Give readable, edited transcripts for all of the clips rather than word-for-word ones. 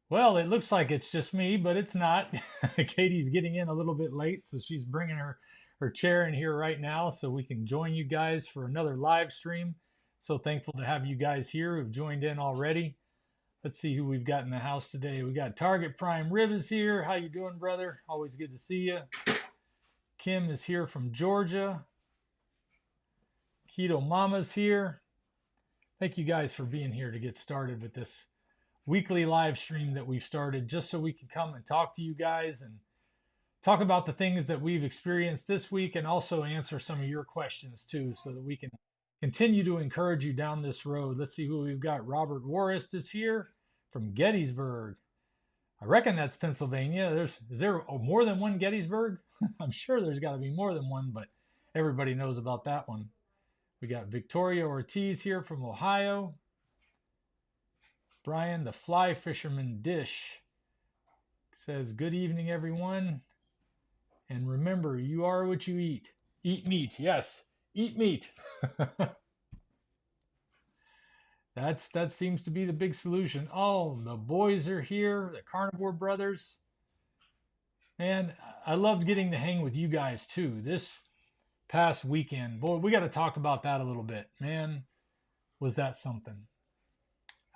Well, it looks like it's just me, but it's not. Katie's getting in a little bit late, so she's bringing her chair in here right now so we can join you guys for another live stream. So thankful to have you guys here who've joined in already. Let's see who we've got in the house today. We got Target Prime Rib is here. How you doing, brother? Always good to see you. Kim is here from Georgia. Keto Mama's here. Thank you guys for being here to get started with this weekly live stream that we've started just so we can come and talk to you guys and talk about the things that we've experienced this week and also answer some of your questions too so that we can continue to encourage you down this road. Let's see who we've got. Robert Warist is here from Gettysburg. I reckon that's Pennsylvania. Is there more than one Gettysburg? I'm sure there's got to be more than one, but everybody knows about that one. We got Victoria Ortiz here from Ohio. Brian the Fly Fisherman Dish says, good evening, everyone. And remember, you are what you eat. Eat meat. Yes, eat meat. That seems to be the big solution. Oh, the boys are here, the Carnivore brothers. And I loved getting to hang with you guys too. This past weekend, boy, we got to talk about that a little bit. Man, was that something.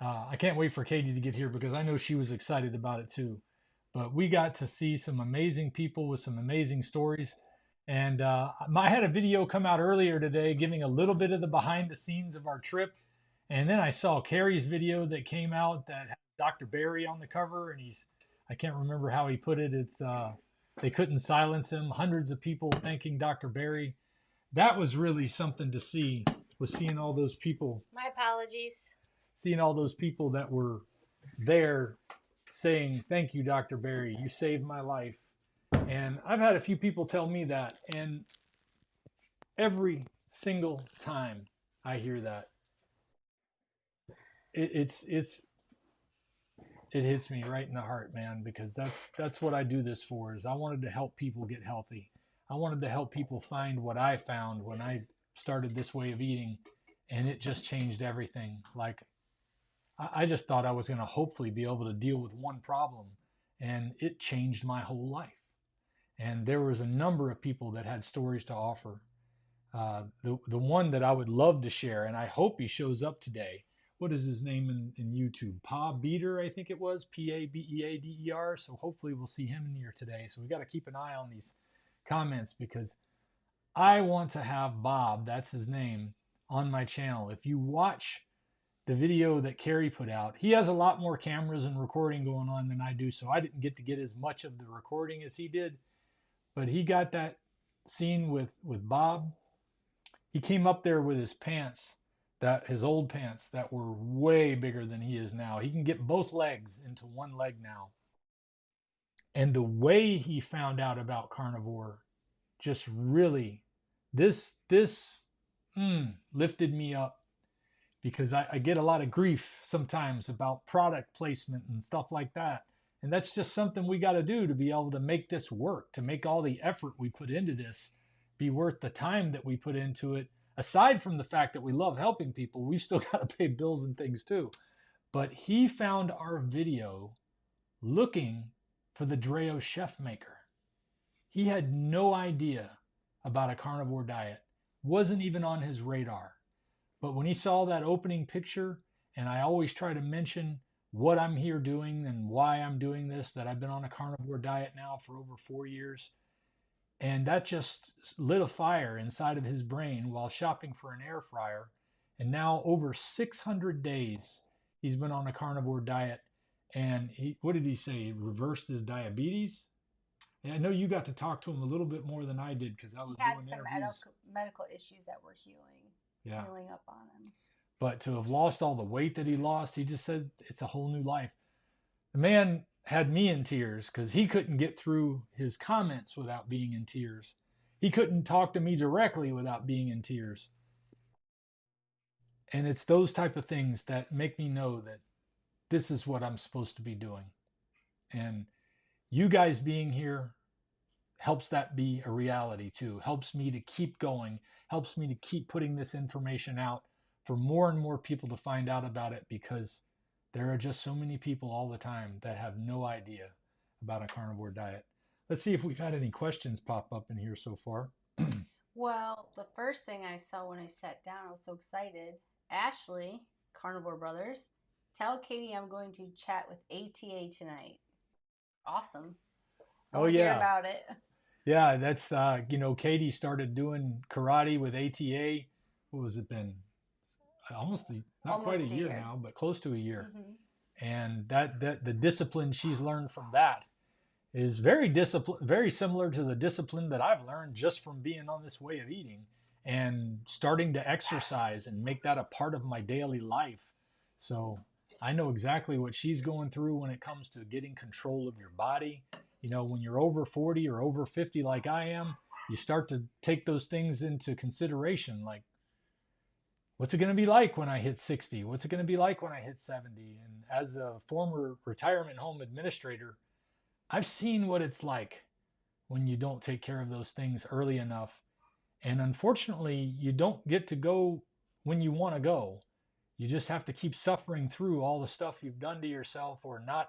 I can't wait for Katie to get here because I know she was excited about it too. But we got to see some amazing people with some amazing stories. And I had a video come out earlier today giving a little bit of the behind the scenes of our trip. And then I saw Carrie's video that came out that had Dr. Barry on the cover. And I can't remember how he put it. It's, they couldn't silence him. Hundreds of people thanking Dr. Barry. That was really something to see, was seeing all those people. My apologies. Seeing all those people that were there saying, thank you, Dr. Barry, you saved my life. And I've had a few people tell me that, and every single time I hear that, it hits me right in the heart, man, because that's what I do this for. Is I wanted to help people get healthy. I wanted to help people find what I found when I started this way of eating, and it just changed everything. Like, I just thought I was going to hopefully be able to deal with one problem, and it changed my whole life. And there was a number of people that had stories to offer. The one that I would love to share, and I hope he shows up today. What is his name in YouTube? Pa Beater, I think it was, Pabeader. So hopefully we'll see him in here today. So we got to keep an eye on these comments because I want to have Bob, that's his name, on my channel. If you watch the video that Carrie put out, he has a lot more cameras and recording going on than I do, so I didn't get as much of the recording as he did. But he got that scene with Bob. He came up there with his pants, his old pants that were way bigger than he is now. He can get both legs into one leg now. And the way he found out about carnivore just really, this lifted me up, because I get a lot of grief sometimes about product placement and stuff like that. And that's just something we got to do to be able to make this work, to make all the effort we put into this be worth the time that we put into it. Aside from the fact that we love helping people, we've still got to pay bills and things too. But he found our video looking for the Dreo Chef Maker. He had no idea about a carnivore diet, wasn't even on his radar. But when he saw that opening picture, and I always try to mention what I'm here doing and why I'm doing this, that I've been on a carnivore diet now for over 4 years. And that just lit a fire inside of his brain while shopping for an air fryer. And now over 600 days, he's been on a carnivore diet. And what did he say? He reversed his diabetes. And I know you got to talk to him a little bit more than I did because I was he had doing some interviews. medical issues that were healing up on him. But to have lost all the weight that he lost, he just said it's a whole new life. The man had me in tears because he couldn't get through his comments without being in tears. He couldn't talk to me directly without being in tears. And it's those type of things that make me know that this is what I'm supposed to be doing. And you guys being here helps that be a reality too. Helps me to keep going, helps me to keep putting this information out for more and more people to find out about it, because There are just so many people all the time that have no idea about a carnivore diet. Let's see if we've had any questions pop up in here so far. Well, the first thing I saw when I sat down, I was so excited. Ashley, Carnivore Brothers, tell Katie I'm going to chat with ATA tonight. Awesome. I want to hear about it. Yeah, that's, Katie started doing karate with ATA. What was it been? Not quite a year now, but close to a year. Mm-hmm. And that the discipline she's learned from that is very similar to the discipline that I've learned just from being on this way of eating and starting to exercise and make that a part of my daily life. So I know exactly what she's going through when it comes to getting control of your body. When you're over 40 or over 50 like I am, you start to take those things into consideration, like, what's it going to be like when I hit 60? What's it going to be like when I hit 70? And as a former retirement home administrator, I've seen what it's like when you don't take care of those things early enough. And unfortunately, you don't get to go when you want to go. You just have to keep suffering through all the stuff you've done to yourself or not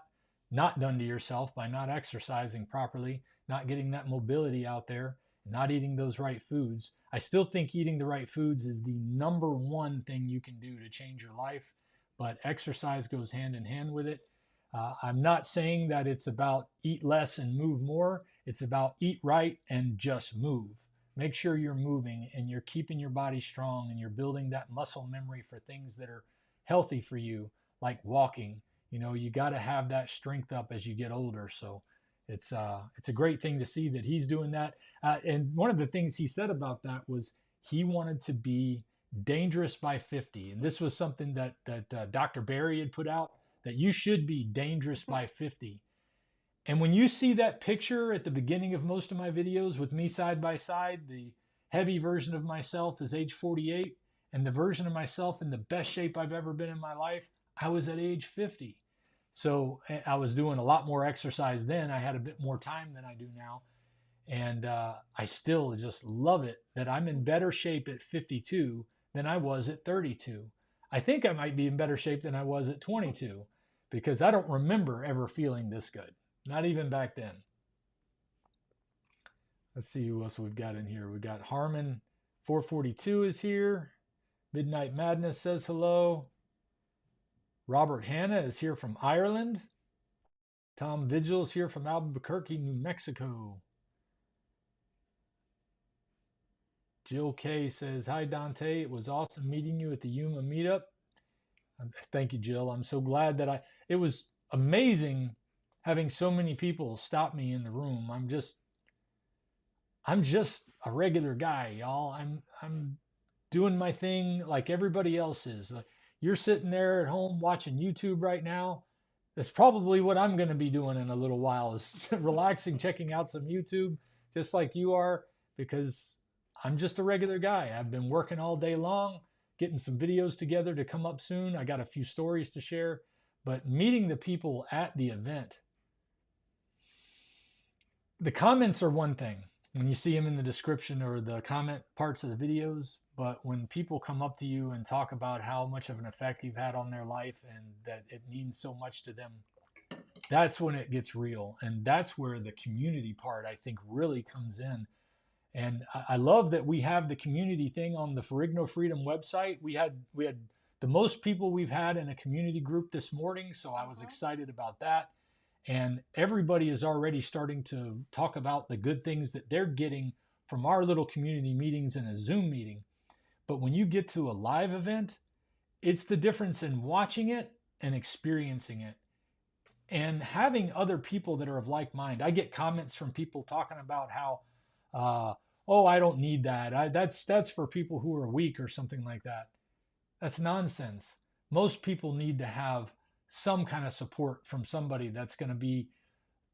done to yourself by not exercising properly, not getting that mobility out there, not eating those right foods. I still think eating the right foods is the number one thing you can do to change your life, but exercise goes hand in hand with it. I'm not saying that it's about eat less and move more. It's about eat right and just move. Make sure you're moving and you're keeping your body strong and you're building that muscle memory for things that are healthy for you, like walking. You got to have that strength up as you get older. So it's a great thing to see that he's doing that. And one of the things he said about that was he wanted to be dangerous by 50. And this was something that Dr. Barry had put out, that you should be dangerous by 50. And when you see that picture at the beginning of most of my videos with me side by side, the heavy version of myself is age 48, and the version of myself in the best shape I've ever been in my life, I was at age 50. So I was doing a lot more exercise then. I had a bit more time than I do now. And I still just love it that I'm in better shape at 52 than I was at 32. I think I might be in better shape than I was at 22 because I don't remember ever feeling this good. Not even back then. Let's see who else we've got in here. We've got Harmon 442 is here. Midnight Madness says hello. Robert Hanna is here from Ireland. Tom Vigil is here from Albuquerque, New Mexico. Jill K says, hi, Dante. It was awesome meeting you at the Yuma meetup. Thank you, Jill. I'm so glad that it was amazing having so many people stop me in the room. I'm just a regular guy, y'all. I'm doing my thing like everybody else is. You're sitting there at home watching YouTube right now. That's probably what I'm going to be doing in a little while, is relaxing, checking out some YouTube, just like you are, because I'm just a regular guy. I've been working all day long, getting some videos together to come up soon. I got a few stories to share, but meeting the people at the event, the comments are one thing when you see them in the description or the comment parts of the videos, but when people come up to you and talk about how much of an effect you've had on their life and that it means so much to them, that's when it gets real. And that's where the community part, I think, really comes in. And I love that we have the community thing on the Ferrigno Freedom website. We had the most people we've had in a community group this morning, so I was excited about that. And everybody is already starting to talk about the good things that they're getting from our little community meetings and a Zoom meeting. But when you get to a live event, it's the difference in watching it and experiencing it and having other people that are of like mind. I get comments from people talking about how, oh, I don't need that. That's for people who are weak or something like that. That's nonsense. Most people need to have some kind of support from somebody that's going to be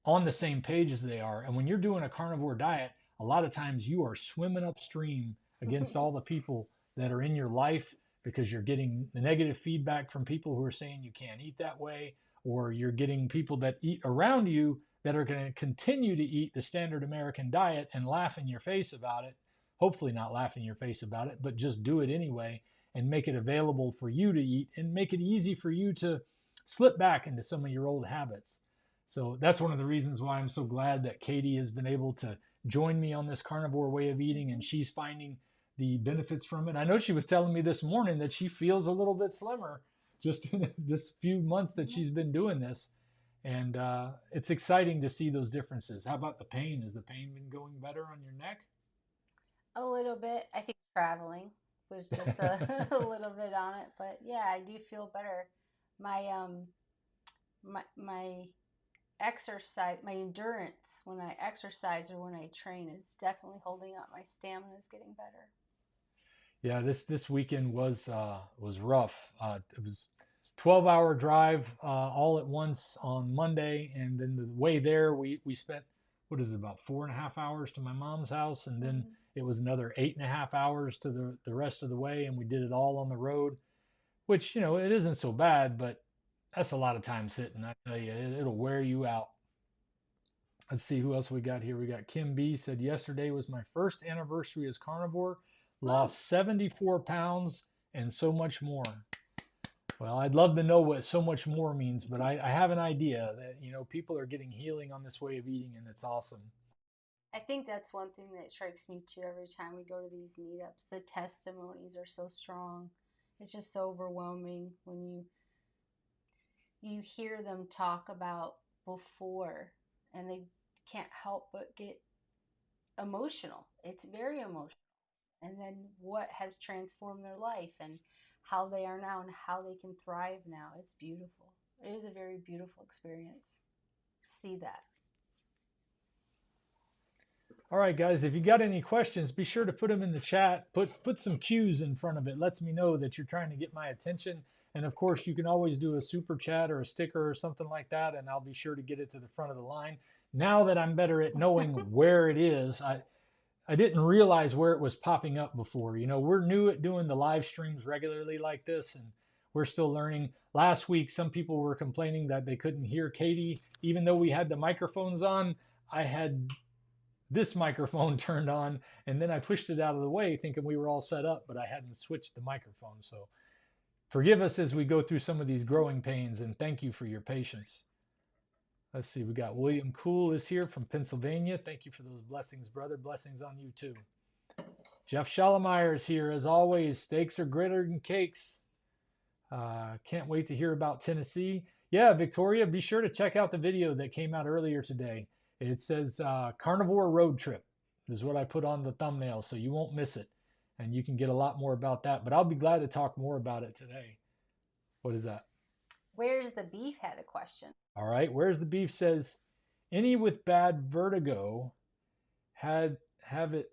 on the same page as they are. And when you're doing a carnivore diet, a lot of times you are swimming upstream against all the people that are in your life because you're getting the negative feedback from people who are saying you can't eat that way, or you're getting people that eat around you that are going to continue to eat the standard American diet and laugh in your face about it. Hopefully not laugh in your face about it, but just do it anyway and make it available for you to eat and make it easy for you to slip back into some of your old habits. So that's one of the reasons why I'm so glad that Katie has been able to join me on this carnivore way of eating, and she's finding the benefits from it. I know she was telling me this morning that she feels a little bit slimmer just in this few months that she's been doing this. And it's exciting to see those differences. How about the pain? Has the pain been going better on your neck? A little bit. I think traveling was just a, a little bit on it, but yeah, I do feel better. My my exercise, my endurance when I exercise or when I train is definitely holding up. My stamina is getting better. Yeah, this weekend was rough. It was 12-hour drive all at once on Monday, and then the way there we spent, what is it, about 4.5 hours to my mom's house, and then Mm-hmm. it was another 8.5 hours to the rest of the way, and we did it all on the road, which, it isn't so bad, but that's a lot of time sitting. I tell you, it'll wear you out. Let's see who else we got here. We got Kim B said, yesterday was my first anniversary as carnivore, Woo! lost 74 pounds and so much more. Well, I'd love to know what so much more means, but I have an idea that, people are getting healing on this way of eating, and it's awesome. I think that's one thing that strikes me too every time we go to these meetups. The testimonies are so strong. It's just so overwhelming when you hear them talk about before, and they can't help but get emotional. It's very emotional. And then what has transformed their life and how they are now and how they can thrive now. It's beautiful. It is a very beautiful experience. See that. All right, guys, if you got any questions, be sure to put them in the chat. Put some cues in front of it. Lets me know that you're trying to get my attention. And of course, you can always do a super chat or a sticker or something like that, and I'll be sure to get it to the front of the line. Now that I'm better at knowing where it is, I didn't realize where it was popping up before. We're new at doing the live streams regularly like this, and we're still learning. Last week, some people were complaining that they couldn't hear Katie, even though we had the microphones on. I had this microphone turned on, and then I pushed it out of the way thinking we were all set up, but I hadn't switched the microphone. So forgive us as we go through some of these growing pains, and thank you for your patience. Let's see, we got William Cool is here from Pennsylvania. Thank you for those blessings, brother. Blessings on you too. Jeff Schallemeyer is here as always. Steaks are greater than cakes. Can't wait to hear about Tennessee. Yeah, Victoria, be sure to check out the video that came out earlier today. It says Carnivore Road Trip. This is what I put on the thumbnail, so you won't miss it. And you can get a lot more about that. But I'll be glad to talk more about it today. What is that? Where's the beef had a question. All right, Where's the Beef says, any with bad vertigo have it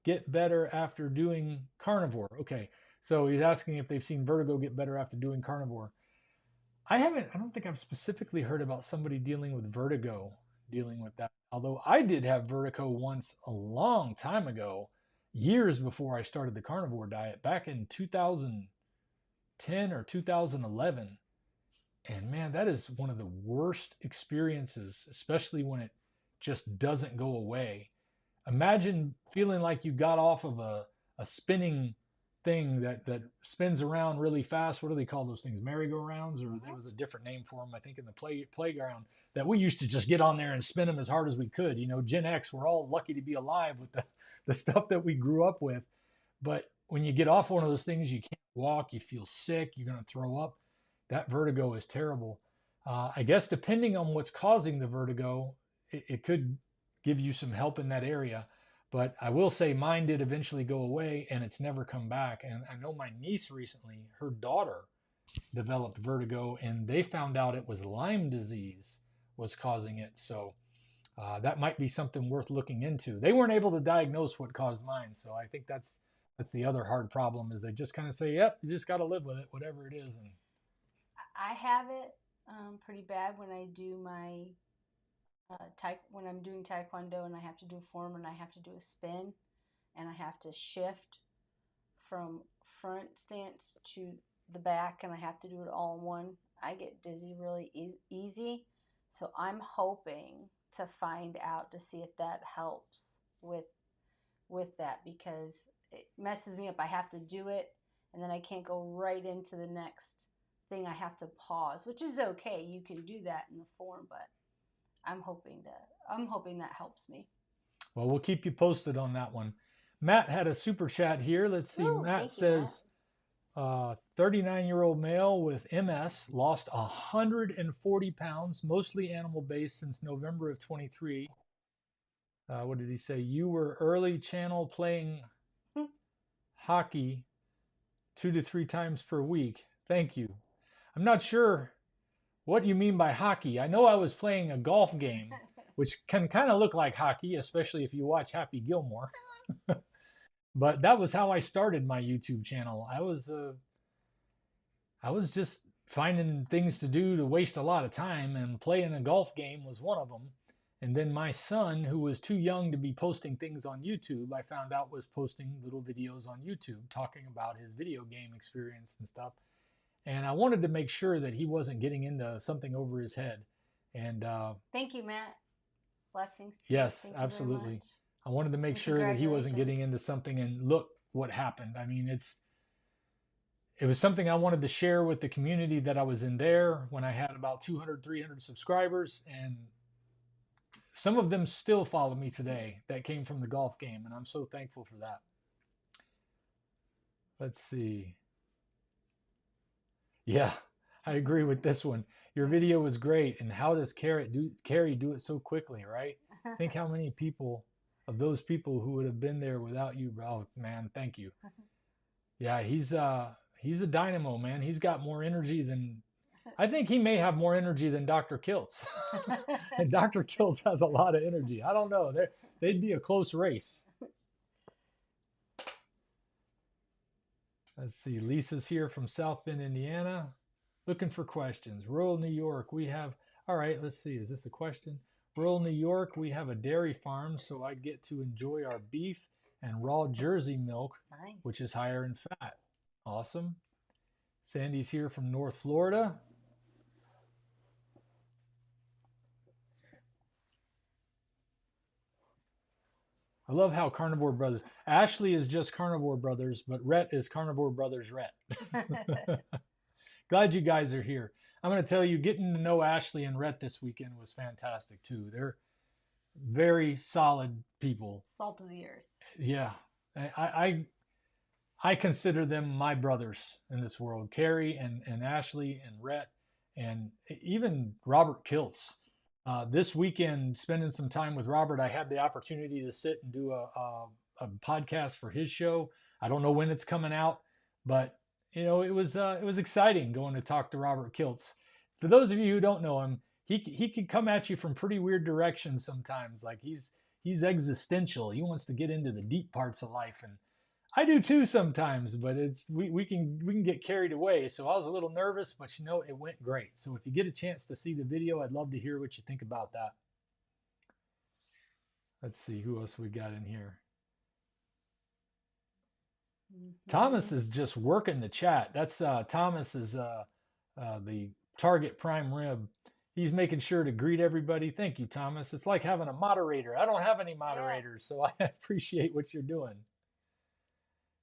get better after doing carnivore. Okay, so he's asking if they've seen vertigo get better after doing carnivore. I don't think I've specifically heard about somebody dealing with vertigo, dealing with that. Although I did have vertigo once a long time ago, years before I started the carnivore diet, back in 2010 or 2011. And man, that is one of the worst experiences, especially when it just doesn't go away. Imagine feeling like you got off of a spinning thing that spins around really fast. What do they call those things? Merry-go-rounds, or there was a different name for them, I think, in the playground, that we used to just get on there and spin them as hard as we could. Gen X, we're all lucky to be alive with the stuff that we grew up with. But when you get off one of those things, you can't walk, you feel sick, you're going to throw up. That vertigo is terrible. I guess depending on what's causing the vertigo, it could give you some help in that area. But I will say mine did eventually go away, and it's never come back. And I know my niece recently, her daughter developed vertigo, and they found out it was Lyme disease was causing it. So that might be something worth looking into. They weren't able to diagnose what caused mine, so I think that's the other hard problem, is they just kind of say, yep, you just got to live with it, whatever it is. And I have it pretty bad when I do my when I'm doing taekwondo and I have to do form and I have to do a spin and I have to shift from front stance to the back and I have to do it all in one. I get dizzy really easy. So I'm hoping to find out to see if that helps with that, because it messes me up. I have to do it and then I can't go right into the next thing I have to pause, which is okay. You can do that in the form, but I'm hoping that helps me. Well, we'll keep you posted on that one. Matt had a super chat here. Let's see. Ooh, Matt thank you, Matt. says, 39-year-old male with MS, lost 140 pounds, mostly animal based since November of 23. What did he say? You were early channel playing hockey 2 to 3 times per week. Thank you. I'm not sure what you mean by hockey. I know I was playing a golf game, which can kind of look like hockey, especially if you watch Happy Gilmore. But that was how I started my YouTube channel. I was just finding things to do to waste a lot of time, and playing a golf game was one of them. And then my son, who was too young to be posting things on YouTube, I found out was posting little videos on YouTube talking about his video game experience and stuff. And I wanted to make sure that he wasn't getting into something over his head. And thank you, Matt. Blessings to you. Yes, absolutely. I wanted to make And sure that he wasn't getting into something, and look what happened. I mean, it was something I wanted to share with the community that I was in there when I had about 200, 300 subscribers. And some of them still follow me today that came from the golf game, and I'm so thankful for that. Let's see. Yeah, I agree with this one. Your video was great. And how does Carrie do it so quickly, right? Think how many people, of those people who would have been there without you, bro. Oh, man, thank you. Yeah, he's a dynamo, man. He's got more energy than, I think he may have more energy than Dr. Kiltz. And Dr. Kiltz has a lot of energy. I don't know. They'd be a close race. Let's see. Lisa's here from South Bend, Indiana, looking for questions. Rural New York, we have, all right, let's see. Is this a question? Rural New York, we have a dairy farm, so I get to enjoy our beef and raw Jersey milk, nice, which is higher in fat. Awesome. Sandy's here from North Florida. I love how Carnivore Brothers, Ashley is just Carnivore Brothers, but Rhett is Carnivore Brothers Rhett. Glad you guys are here. I'm going to tell you, getting to know Ashley and Rhett this weekend was fantastic too. They're very solid people. Salt of the earth. Yeah. I consider them my brothers in this world. Carrie and Ashley and Rhett, and even Robert Kiltz. This weekend, spending some time with Robert, I had the opportunity to sit and do a podcast for his show. I don't know when it's coming out, but you know, it was exciting going to talk to Robert Kiltz. For those of you who don't know him, he could come at you from pretty weird directions sometimes. Like he's existential. He wants to get into the deep parts of life, and I do too sometimes. But we can get carried away. So I was a little nervous, but you know, it went great. So if you get a chance to see the video, I'd love to hear what you think about that. Let's see who else we got in here. Thomas is just working the chat. That's Thomas is the Target Prime Rib. He's making sure to greet everybody. Thank you, Thomas. It's like having a moderator. I don't have any moderators, so I appreciate what you're doing.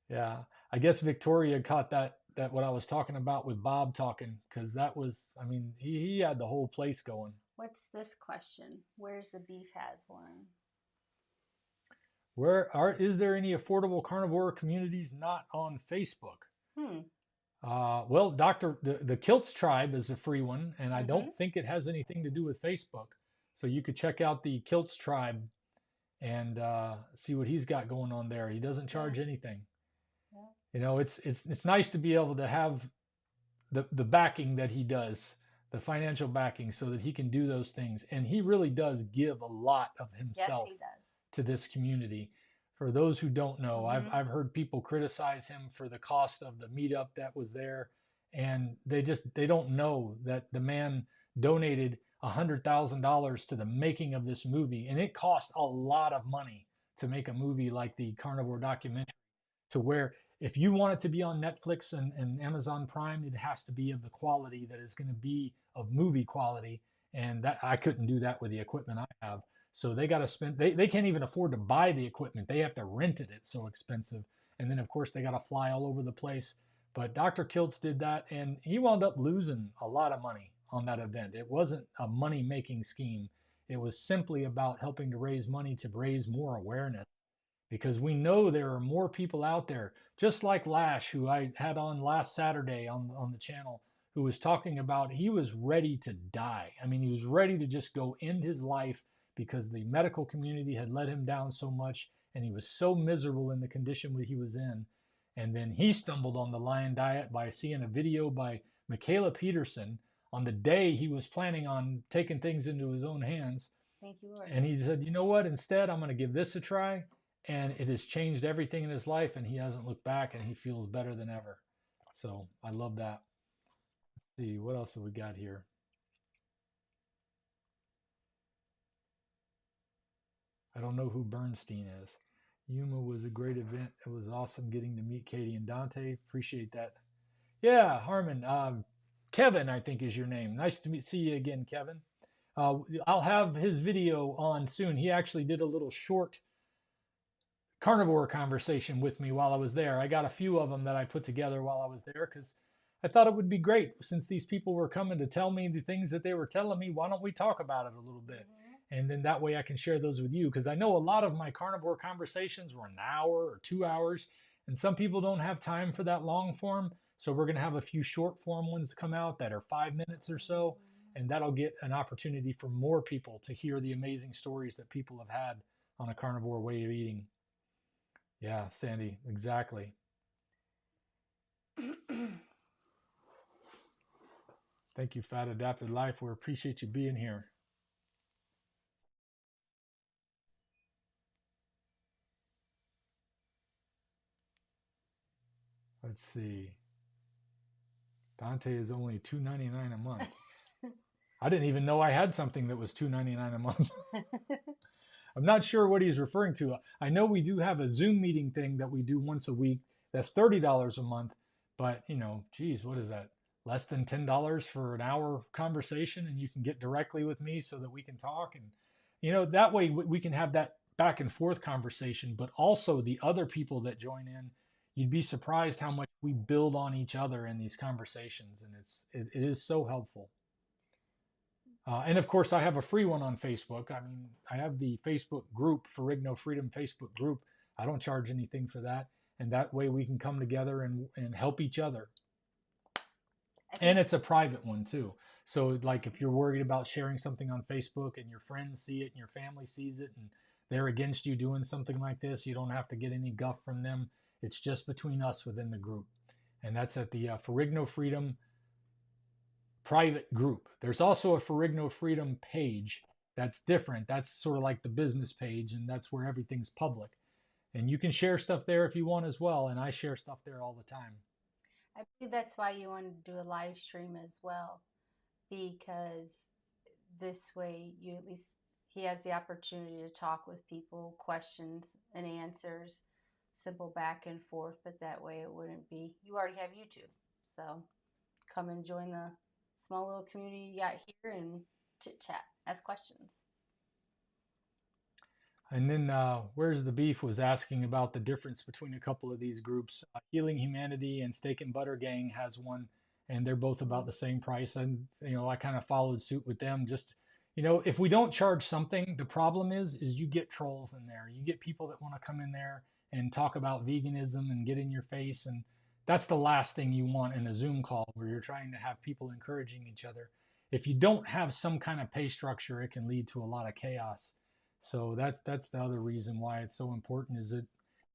Yeah, I guess Victoria caught that what I was talking about with Bob talking, because that was, I mean, he had the whole place going. What's this question? Where's the beef has one? Is there any affordable carnivore communities not on Facebook? Well, the Kiltz Tribe is a free one, and I don't think it has anything to do with Facebook. So you could check out the Kiltz Tribe and see what he's got going on there. He doesn't charge anything. Yeah. You know, it's nice to be able to have the backing that he does, the financial backing, so that he can do those things. And he really does give a lot of himself to this community. For those who don't know, I've heard people criticize him for the cost of the meetup that was there, and they don't know that the man donated $100,000 to the making of this movie, and it cost a lot of money to make a movie like the Carnivore documentary, to where if you want it to be on Netflix and Amazon Prime, it has to be of the quality that is going to be of movie quality, and that I couldn't do that with the equipment I have. So they got to spend, they can't even afford to buy the equipment. They have to rent it. It's so expensive. And then, of course, they got to fly all over the place. But Dr. Kiltz did that, and he wound up losing a lot of money on that event. It wasn't a money-making scheme. It was simply about helping to raise money to raise more awareness, because we know there are more people out there, just like Lash, who I had on last Saturday on the channel, who was talking about he was ready to die. I mean, he was ready to just go end his life because the medical community had let him down so much, and he was so miserable in the condition that he was in. And then he stumbled on the Lion Diet by seeing a video by Michaela Peterson on the day he was planning on taking things into his own hands. Thank you, Lord. And he said, you know what, instead, I'm going to give this a try. And it has changed everything in his life, and he hasn't looked back, and he feels better than ever. So I love that. Let's see, what else have we got here? I don't know who Bernstein is. Yuma was a great event. It was awesome getting to meet Katie and Dante. Appreciate that. Yeah, Harmon. Kevin, I think is your name. Nice to see you again, Kevin. I'll have his video on soon. He actually did a little short carnivore conversation with me while I was there. I got a few of them that I put together while I was there because I thought it would be great, since these people were coming to tell me the things that they were telling me. Why don't we talk about it a little bit? And then that way I can share those with you, because I know a lot of my carnivore conversations were an hour or 2 hours, and some people don't have time for that long form. So we're going to have a few short form ones come out that are 5 minutes or so, and that'll get an opportunity for more people to hear the amazing stories that people have had on a carnivore way of eating. Yeah, Sandy, exactly. Thank you, Fat Adapted Life. We appreciate you being here. Let's see. Dante is only $2.99 a month. I didn't even know I had something that was $2.99 a month. I'm not sure what he's referring to. I know we do have a Zoom meeting thing that we do once a week. That's $30 a month. But, you know, geez, what is that? Less than $10 for an hour conversation, and you can get directly with me so that we can talk. And, you know, that way we can have that back and forth conversation, but also the other people that join in. You'd be surprised how much we build on each other in these conversations, and it is so helpful. And of course, I have a free one on Facebook. I mean, I have the Facebook group, Ferrigno Freedom Facebook group. I don't charge anything for that. And that way we can come together and help each other. And it's a private one too. So like if you're worried about sharing something on Facebook and your friends see it and your family sees it and they're against you doing something like this, you don't have to get any guff from them. It's just between us within the group. And that's at the Ferrigno Freedom private group. There's also a Ferrigno Freedom page that's different. That's sort of like the business page, and that's where everything's public. And you can share stuff there if you want as well, and I share stuff there all the time. I believe that's why you wanted to do a live stream as well, because this way you at least he has the opportunity to talk with people, questions and answers, simple back and forth, but that way it wouldn't be, you already have YouTube. So come and join the small little community you got here and chit chat, ask questions. And then Where's the Beef was asking about the difference between a couple of these groups. Healing Humanity and Steak and Butter Gang has one, and they're both about the same price. And, you know, I kind of followed suit with them. Just, you know, if we don't charge something, the problem is you get trolls in there. You get people that want to come in there and talk about veganism and get in your face. And that's the last thing you want in a Zoom call where you're trying to have people encouraging each other. If you don't have some kind of pay structure, it can lead to a lot of chaos. So that's the other reason why it's so important, is that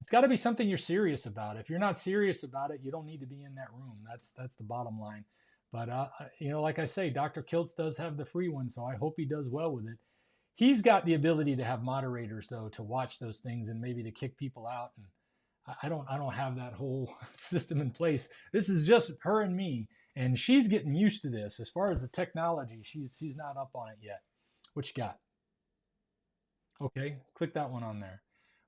it's got to be something you're serious about. If you're not serious about it, you don't need to be in that room. That's the bottom line. But you know, like I say, Dr. Kiltz does have the free one, so I hope he does well with it. He's got the ability to have moderators though to watch those things and maybe to kick people out. And I don't have that whole system in place. This is just her and me, and she's getting used to this. As far as the technology, she's not up on it yet. What you got? Okay, click that one on there.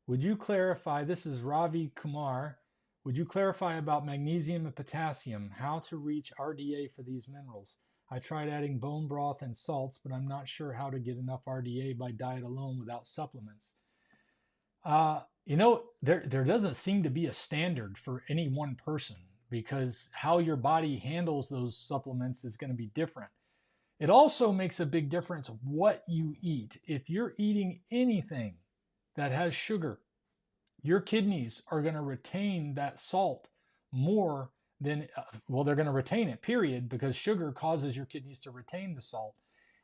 Would you clarify, this is Ravi Kumar, would you clarify about magnesium and potassium, how to reach RDA for these minerals? I tried adding bone broth and salts, but I'm not sure how to get enough RDA by diet alone without supplements. You know, there doesn't seem to be a standard for any one person. because how your body handles those supplements is going to be different. It also makes a big difference what you eat. If you're eating anything that has sugar, your kidneys are going to retain that salt more than, well, they're going to retain it, period, because sugar causes your kidneys to retain the salt.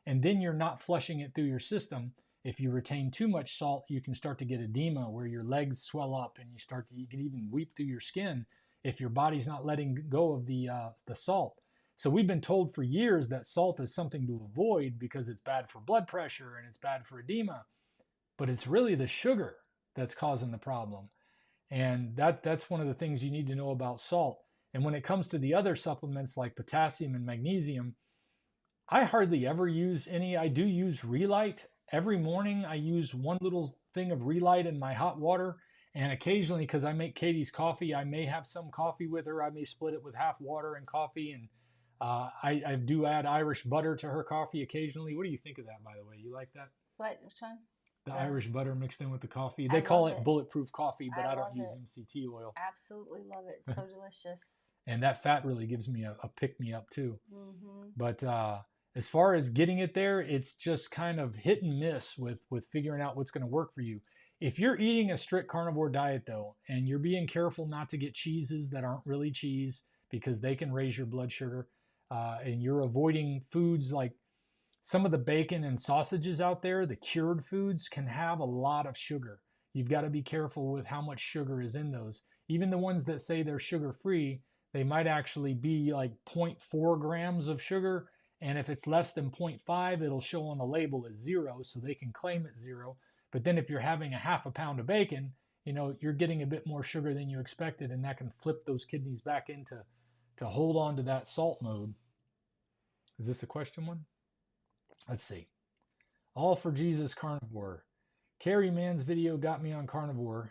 And then you're not flushing it through your system. If you retain too much salt, you can start to get edema where your legs swell up and you can even weep through your skin if your body's not letting go of the salt. So we've been told for years that salt is something to avoid because it's bad for blood pressure and it's bad for edema, but it's really the sugar that's causing the problem. And that's one of the things you need to know about salt. And when it comes to the other supplements like potassium and magnesium, I hardly ever use any. I do use Relight. Every morning I use one little thing of Relight in my hot water. And occasionally, because I make Katie's coffee, I may have some coffee with her. I may split it with half water and coffee. And I do add Irish butter to her coffee occasionally. What do you think of that, by the way? You like that? What? Which one? The Irish butter mixed in with the coffee. They I call love it it. bulletproof coffee, but I don't love use it. MCT oil. Absolutely love it. So delicious. And that fat really gives me a pick me up too. Mm-hmm. But as far as getting it there, it's just kind of hit and miss with figuring out what's going to work for you. If you're eating a strict carnivore diet though, and you're being careful not to get cheeses that aren't really cheese because they can raise your blood sugar, and you're avoiding foods like some of the bacon and sausages out there, the cured foods can have a lot of sugar. You've got to be careful with how much sugar is in those. Even the ones that say they're sugar free, they might actually be like 0.4 grams of sugar. And if it's less than 0.5, it'll show on the label as 0, so they can claim it 0. But then if you're having a half a pound of bacon, you're getting a bit more sugar than you expected, and that can flip those kidneys back into to hold on to that salt mode. Is this a question one? Let's see. All for Jesus Carnivore. Carrie Mann's video got me on Carnivore.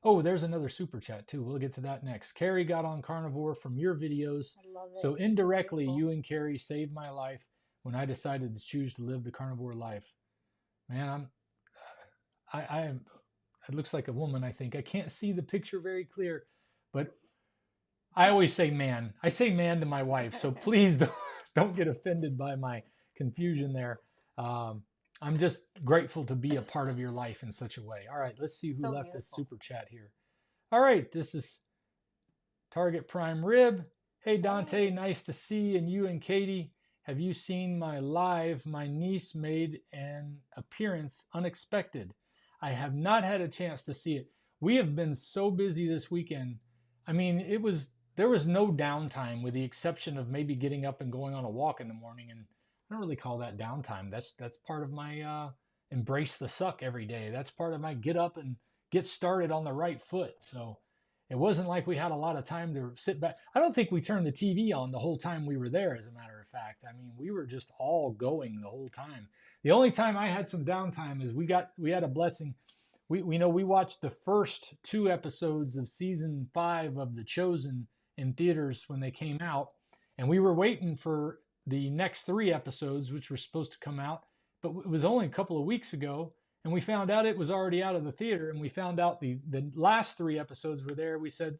Oh, there's another super chat too. We'll get to that next. Carrie got on Carnivore from your videos. I love it. So indirectly, you and Carrie saved my life when I decided to choose to live the carnivore life. Man, I am. It looks like a woman, I think. I can't see the picture very clear, but I always say man. I say man to my wife, so please don't get offended by my confusion there. I'm just grateful to be a part of your life in such a way. All right, let's see who left this super chat here. All right, this is Target Prime Rib. Hey, Dante, nice to see you and Katie. Have you seen my live? My niece made an appearance unexpected. I have not had a chance to see it. We have been so busy this weekend. I mean, there was no downtime with the exception of maybe getting up and going on a walk in the morning, and I don't really call that downtime. That's part of my embrace the suck every day. That's part of my get up and get started on the right foot. So it wasn't like we had a lot of time to sit back. I don't think we turned the TV on the whole time we were there, as a matter of fact. I mean, we were just all going the whole time. The only time I had some downtime is we had a blessing. We know we watched the first 2 episodes of season 5 of The Chosen in theaters when they came out, and we were waiting for the next 3 episodes, which were supposed to come out, but it was only a couple of weeks ago, and we found out it was already out of the theater, and we found out the last 3 episodes were there. We said,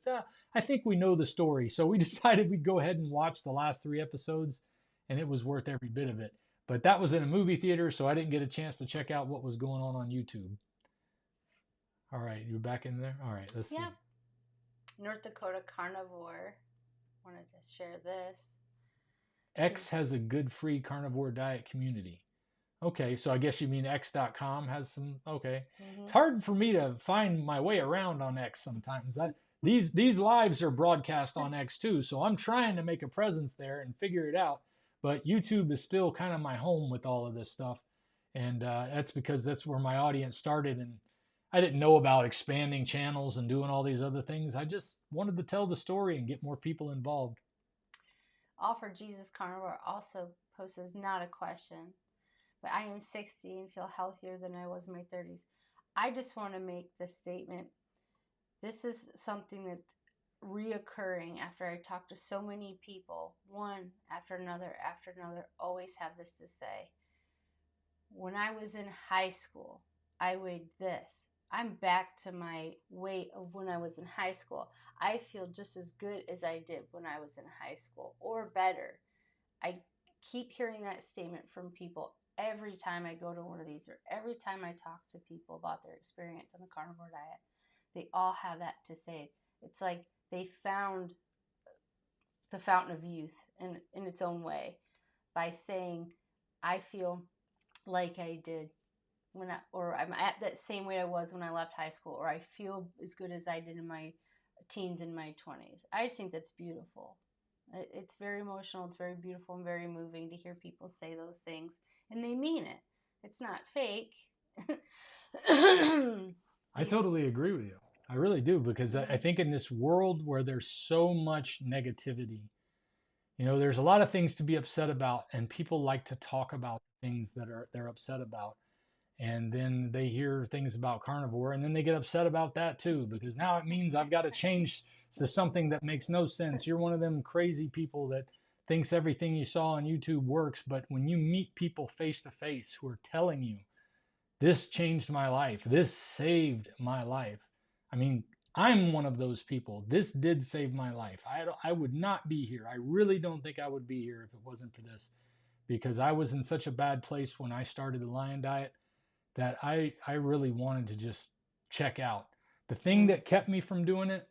I think we know the story, so we decided we'd go ahead and watch the last 3 episodes, and it was worth every bit of it. But that was in a movie theater, so I didn't get a chance to check out what was going on YouTube. All right, you're back in there? All right, let's see. North Dakota Carnivore wanted to share this. X has a good free carnivore diet community. Okay, so I guess you mean X.com has some. Okay. It's hard for me to find my way around on X sometimes. These lives are broadcast on X too, so I'm trying to make a presence there and figure it out. But YouTube is still kind of my home with all of this stuff, and that's because that's where my audience started, and I didn't know about expanding channels and doing all these other things. I just wanted to tell the story and get more people involved. All for Jesus Carnivore also poses not a question, but I am 60 and feel healthier than I was in my 30s. I just want to make this statement. This is something that's reoccurring after I talk to so many people, one after another, always have this to say. When I was in high school, I weighed this. I'm back to my weight of when I was in high school. I feel just as good as I did when I was in high school, or better. I keep hearing that statement from people every time I go to one of these, or every time I talk to people about their experience on the carnivore diet. They all have that to say. It's like they found the fountain of youth in its own way by saying, I feel like I did or I'm at that same weight I was when I left high school, or I feel as good as I did in my teens and my 20s. I just think that's beautiful. It's very emotional. It's very beautiful and very moving to hear people say those things, and they mean it. It's not fake. I totally agree with you. I really do, because I think in this world where there's so much negativity, there's a lot of things to be upset about, and people like to talk about things that they're upset about. And then they hear things about carnivore, and then they get upset about that too, because now it means I've got to change to something that makes no sense. You're one of them crazy people that thinks everything you saw on YouTube works, but when you meet people face to face who are telling you, this changed my life, this saved my life. I mean, I'm one of those people. This did save my life. I would not be here. I really don't think I would be here if it wasn't for this, because I was in such a bad place when I started the Lion Diet that I really wanted to just check out. The thing that kept me from doing it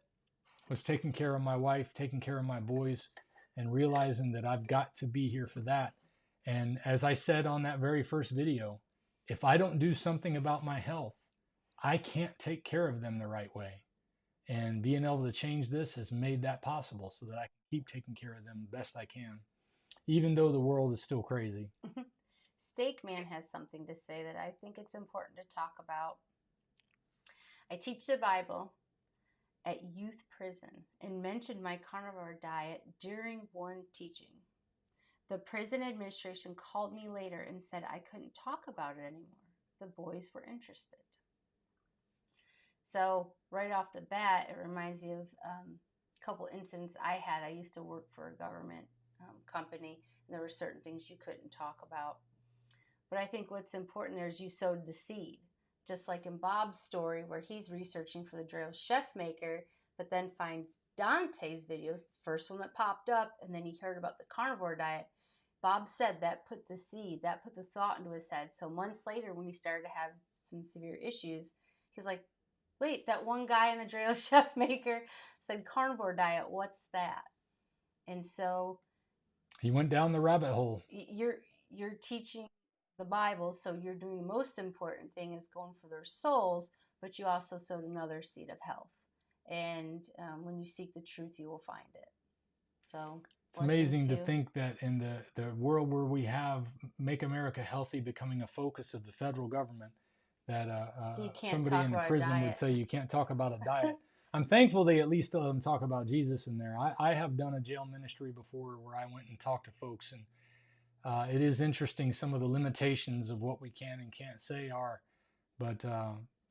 was taking care of my wife, taking care of my boys, and realizing that I've got to be here for that. And as I said on that very first video, if I don't do something about my health, I can't take care of them the right way. And being able to change this has made that possible, so that I can keep taking care of them the best I can, even though the world is still crazy. Steak Man has something to say that I think it's important to talk about. I teach the Bible at youth prison and mentioned my carnivore diet during one teaching. The prison administration called me later and said I couldn't talk about it anymore. The boys were interested. So right off the bat, it reminds me of a couple incidents I had. I used to work for a government company, and there were certain things you couldn't talk about. But I think what's important there is you sowed the seed. Just like in Bob's story, where he's researching for the Drill's Chef Maker, but then finds Dante's videos, the first one that popped up, and then he heard about the carnivore diet. Bob said that put the seed, that put the thought into his head. So months later, when he started to have some severe issues, he's like, wait, that one guy in the Drill's Chef Maker said carnivore diet, what's that? And so he went down the rabbit hole. You're teaching the Bible, so you're doing the most important thing is going for their souls, but you also sowed another seed of health. And when you seek the truth, you will find it. So it's amazing to think that in the world where we have Make America Healthy becoming a focus of the federal government, that somebody in a prison would say you can't talk about a diet. I'm thankful they at least let them talk about Jesus in there. I have done a jail ministry before where I went and talked to folks, and it is interesting some of the limitations of what we can and can't say are, but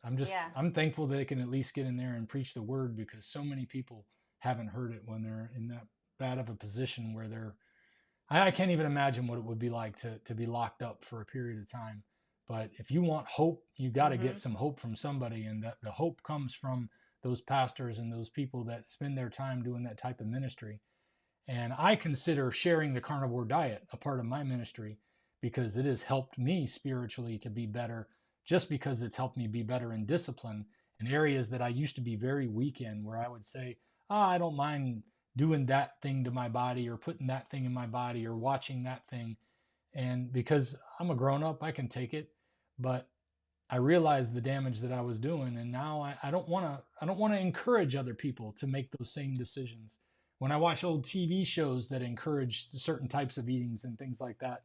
I'm thankful they can at least get in there and preach the word, because so many people haven't heard it when they're in that bad of a position where I can't even imagine what it would be like to be locked up for a period of time. But if you want hope, you got to get some hope from somebody, and the hope comes from those pastors and those people that spend their time doing that type of ministry. And I consider sharing the carnivore diet a part of my ministry, because it has helped me spiritually to be better, just because it's helped me be better in discipline in areas that I used to be very weak in, where I would say, I don't mind doing that thing to my body, or putting that thing in my body, or watching that thing. And because I'm a grown up, I can take it. But I realized the damage that I was doing, and now I don't want to encourage other people to make those same decisions. When I watch old TV shows that encourage certain types of eatings and things like that,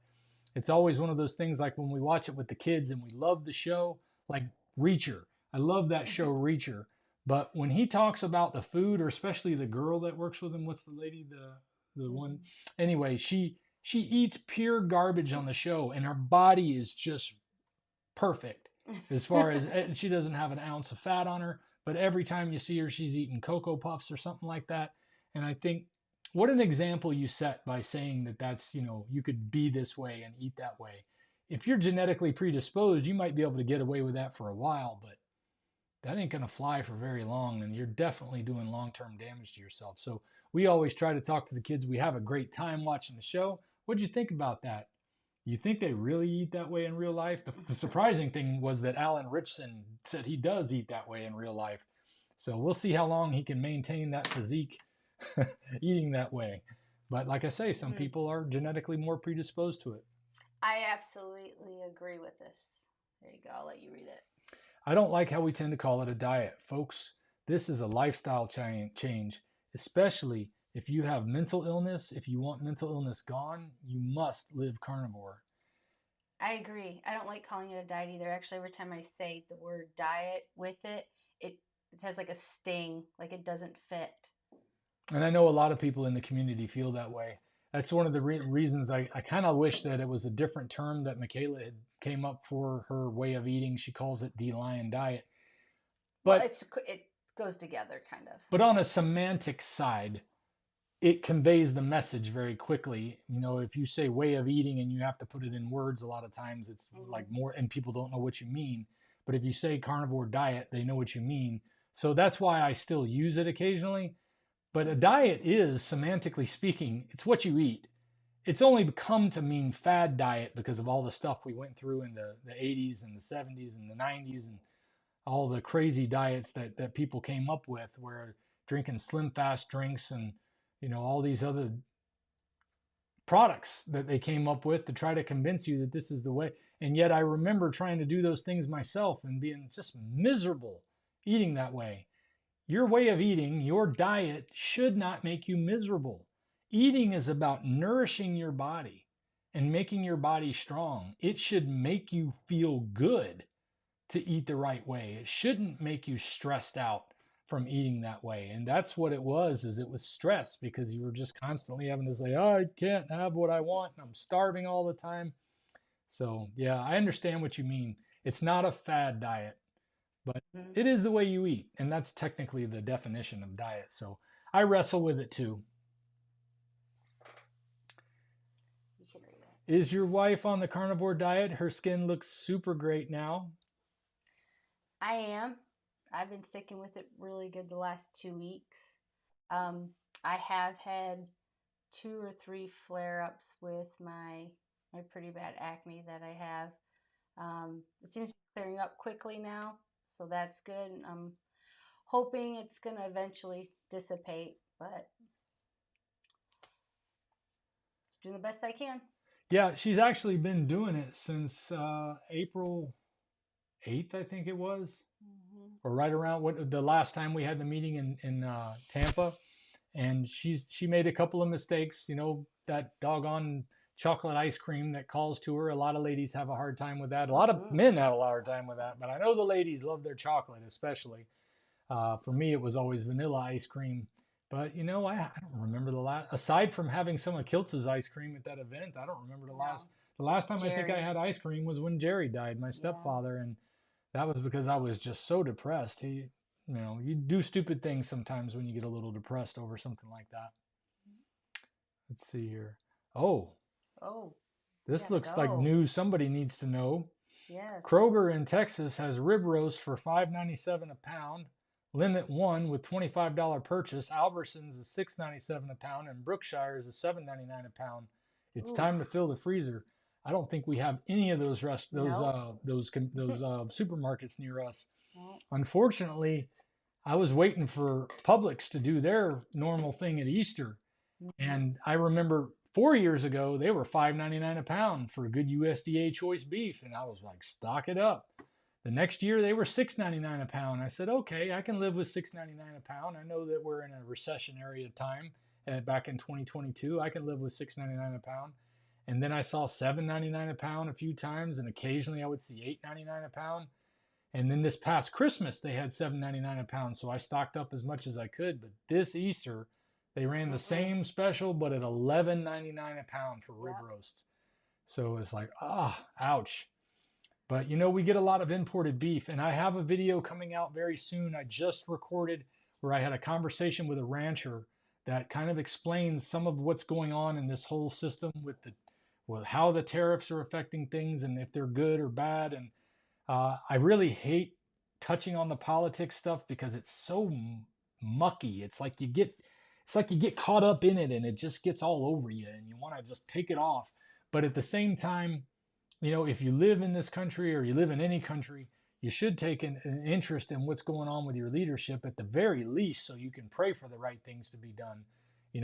it's always one of those things, like when we watch it with the kids and we love the show, like Reacher. I love that show, Reacher. But when he talks about the food, or especially the girl that works with him, what's the lady, the one? Anyway, she eats pure garbage on the show, and her body is just perfect. As far as she doesn't have an ounce of fat on her, but every time you see her, she's eating Cocoa Puffs or something like that. And I think, what an example you set by saying that that's, you could be this way and eat that way. If you're genetically predisposed, you might be able to get away with that for a while, but that ain't going to fly for very long, and you're definitely doing long-term damage to yourself. So we always try to talk to the kids. We have a great time watching the show. What'd you think about that? You think they really eat that way in real life? The surprising thing was that Alan Richson said he does eat that way in real life. So we'll see how long he can maintain that physique eating that way. But like I say, some people are genetically more predisposed to it. I absolutely agree with this. There you go. I'll let you read it. I don't like how we tend to call it a diet. Folks, this is a lifestyle change, especially if you have mental illness. If you want mental illness gone, you must live carnivore. I agree. I don't like calling it a diet either. Actually, every time I say the word diet with it, it has like a sting, like it doesn't fit. And I know a lot of people in the community feel that way. That's one of the reasons I kind of wish that it was a different term that Michaela had came up for her way of eating. She calls it the lion diet. But well, it goes together kind of. But on a semantic side, it conveys the message very quickly. You know, if you say way of eating and you have to put it in words, a lot of times it's like more, and people don't know what you mean. But if you say carnivore diet, they know what you mean. So that's why I still use it occasionally. But a diet is, semantically speaking, it's what you eat. It's only become to mean fad diet because of all the stuff we went through in the 80s and the 70s and the 90s and all the crazy diets that people came up with, where drinking slim fast drinks and, you know, all these other products that they came up with to try to convince you that this is the way. And yet I remember trying to do those things myself and being just miserable eating that way. Your way of eating, your diet, should not make you miserable. Eating is about nourishing your body and making your body strong. It should make you feel good to eat the right way. It shouldn't make you stressed out from eating that way. And that's what it was, is it was stress, because you were just constantly having to say, oh, I can't have what I want, and I'm starving all the time. So yeah, I understand what you mean. It's not a fad diet, but it is the way you eat. And that's technically the definition of diet. So I wrestle with it too. You can read it. Is your wife on the carnivore diet? Her skin looks super great now. I am. I've been sticking with it really good the last 2 weeks. I have had 2 or 3 flare-ups with my pretty bad acne that I have. It seems to be clearing up quickly now, so that's good. I'm hoping it's going to eventually dissipate, but doing the best I can. Yeah, she's actually been doing it since April 8th, I think it was, or right around the last time we had the meeting in Tampa. And she made a couple of mistakes. You know, that doggone chocolate ice cream that calls to her. A lot of ladies have a hard time with that. A lot of men have a hard time with that, but I know the ladies love their chocolate, especially. For me, it was always vanilla ice cream. But, you know, I don't remember the last, aside from having some of Kiltz's ice cream at that event, I don't remember the last time Jerry. I think I had ice cream was when Jerry died, my stepfather. Yeah. And that was because I was just so depressed. You know, you do stupid things sometimes when you get a little depressed over something like that. Let's see here. Oh, this looks like news somebody needs to know. Yes. Kroger in Texas has rib roast for $5.97 a pound. Limit 1 with $25 purchase. Albertsons is $6.97 a pound, and Brookshire's is $7.99 a pound. It's time to fill the freezer. I don't think we have any of those supermarkets near us. Nope. Unfortunately, I was waiting for Publix to do their normal thing at Easter, and I remember 4 years ago they were $5.99 a pound for good USDA choice beef, and I was like, stock it up. The next year they were $6.99 a pound. I said, okay, I can live with $6.99 a pound. I know that we're in a recessionary time back in 2022. I can live with $6.99 a pound. And then I saw $7.99 a pound a few times, and occasionally I would see $8.99 a pound. And then this past Christmas they had $7.99 a pound, so I stocked up as much as I could. But this Easter they ran the same special, but at $11.99 a pound for rib roast. So it's like, ouch. But, you know, we get a lot of imported beef, and I have a video coming out very soon. I just recorded where I had a conversation with a rancher that kind of explains some of what's going on in this whole system with how the tariffs are affecting things and if they're good or bad. And I really hate touching on the politics stuff because it's so mucky. It's like you get caught up in it and it just gets all over you and you want to just take it off. But at the same time, if you live in this country or you live in any country, you should take an interest in what's going on with your leadership at the very least so you can pray for the right things to be done.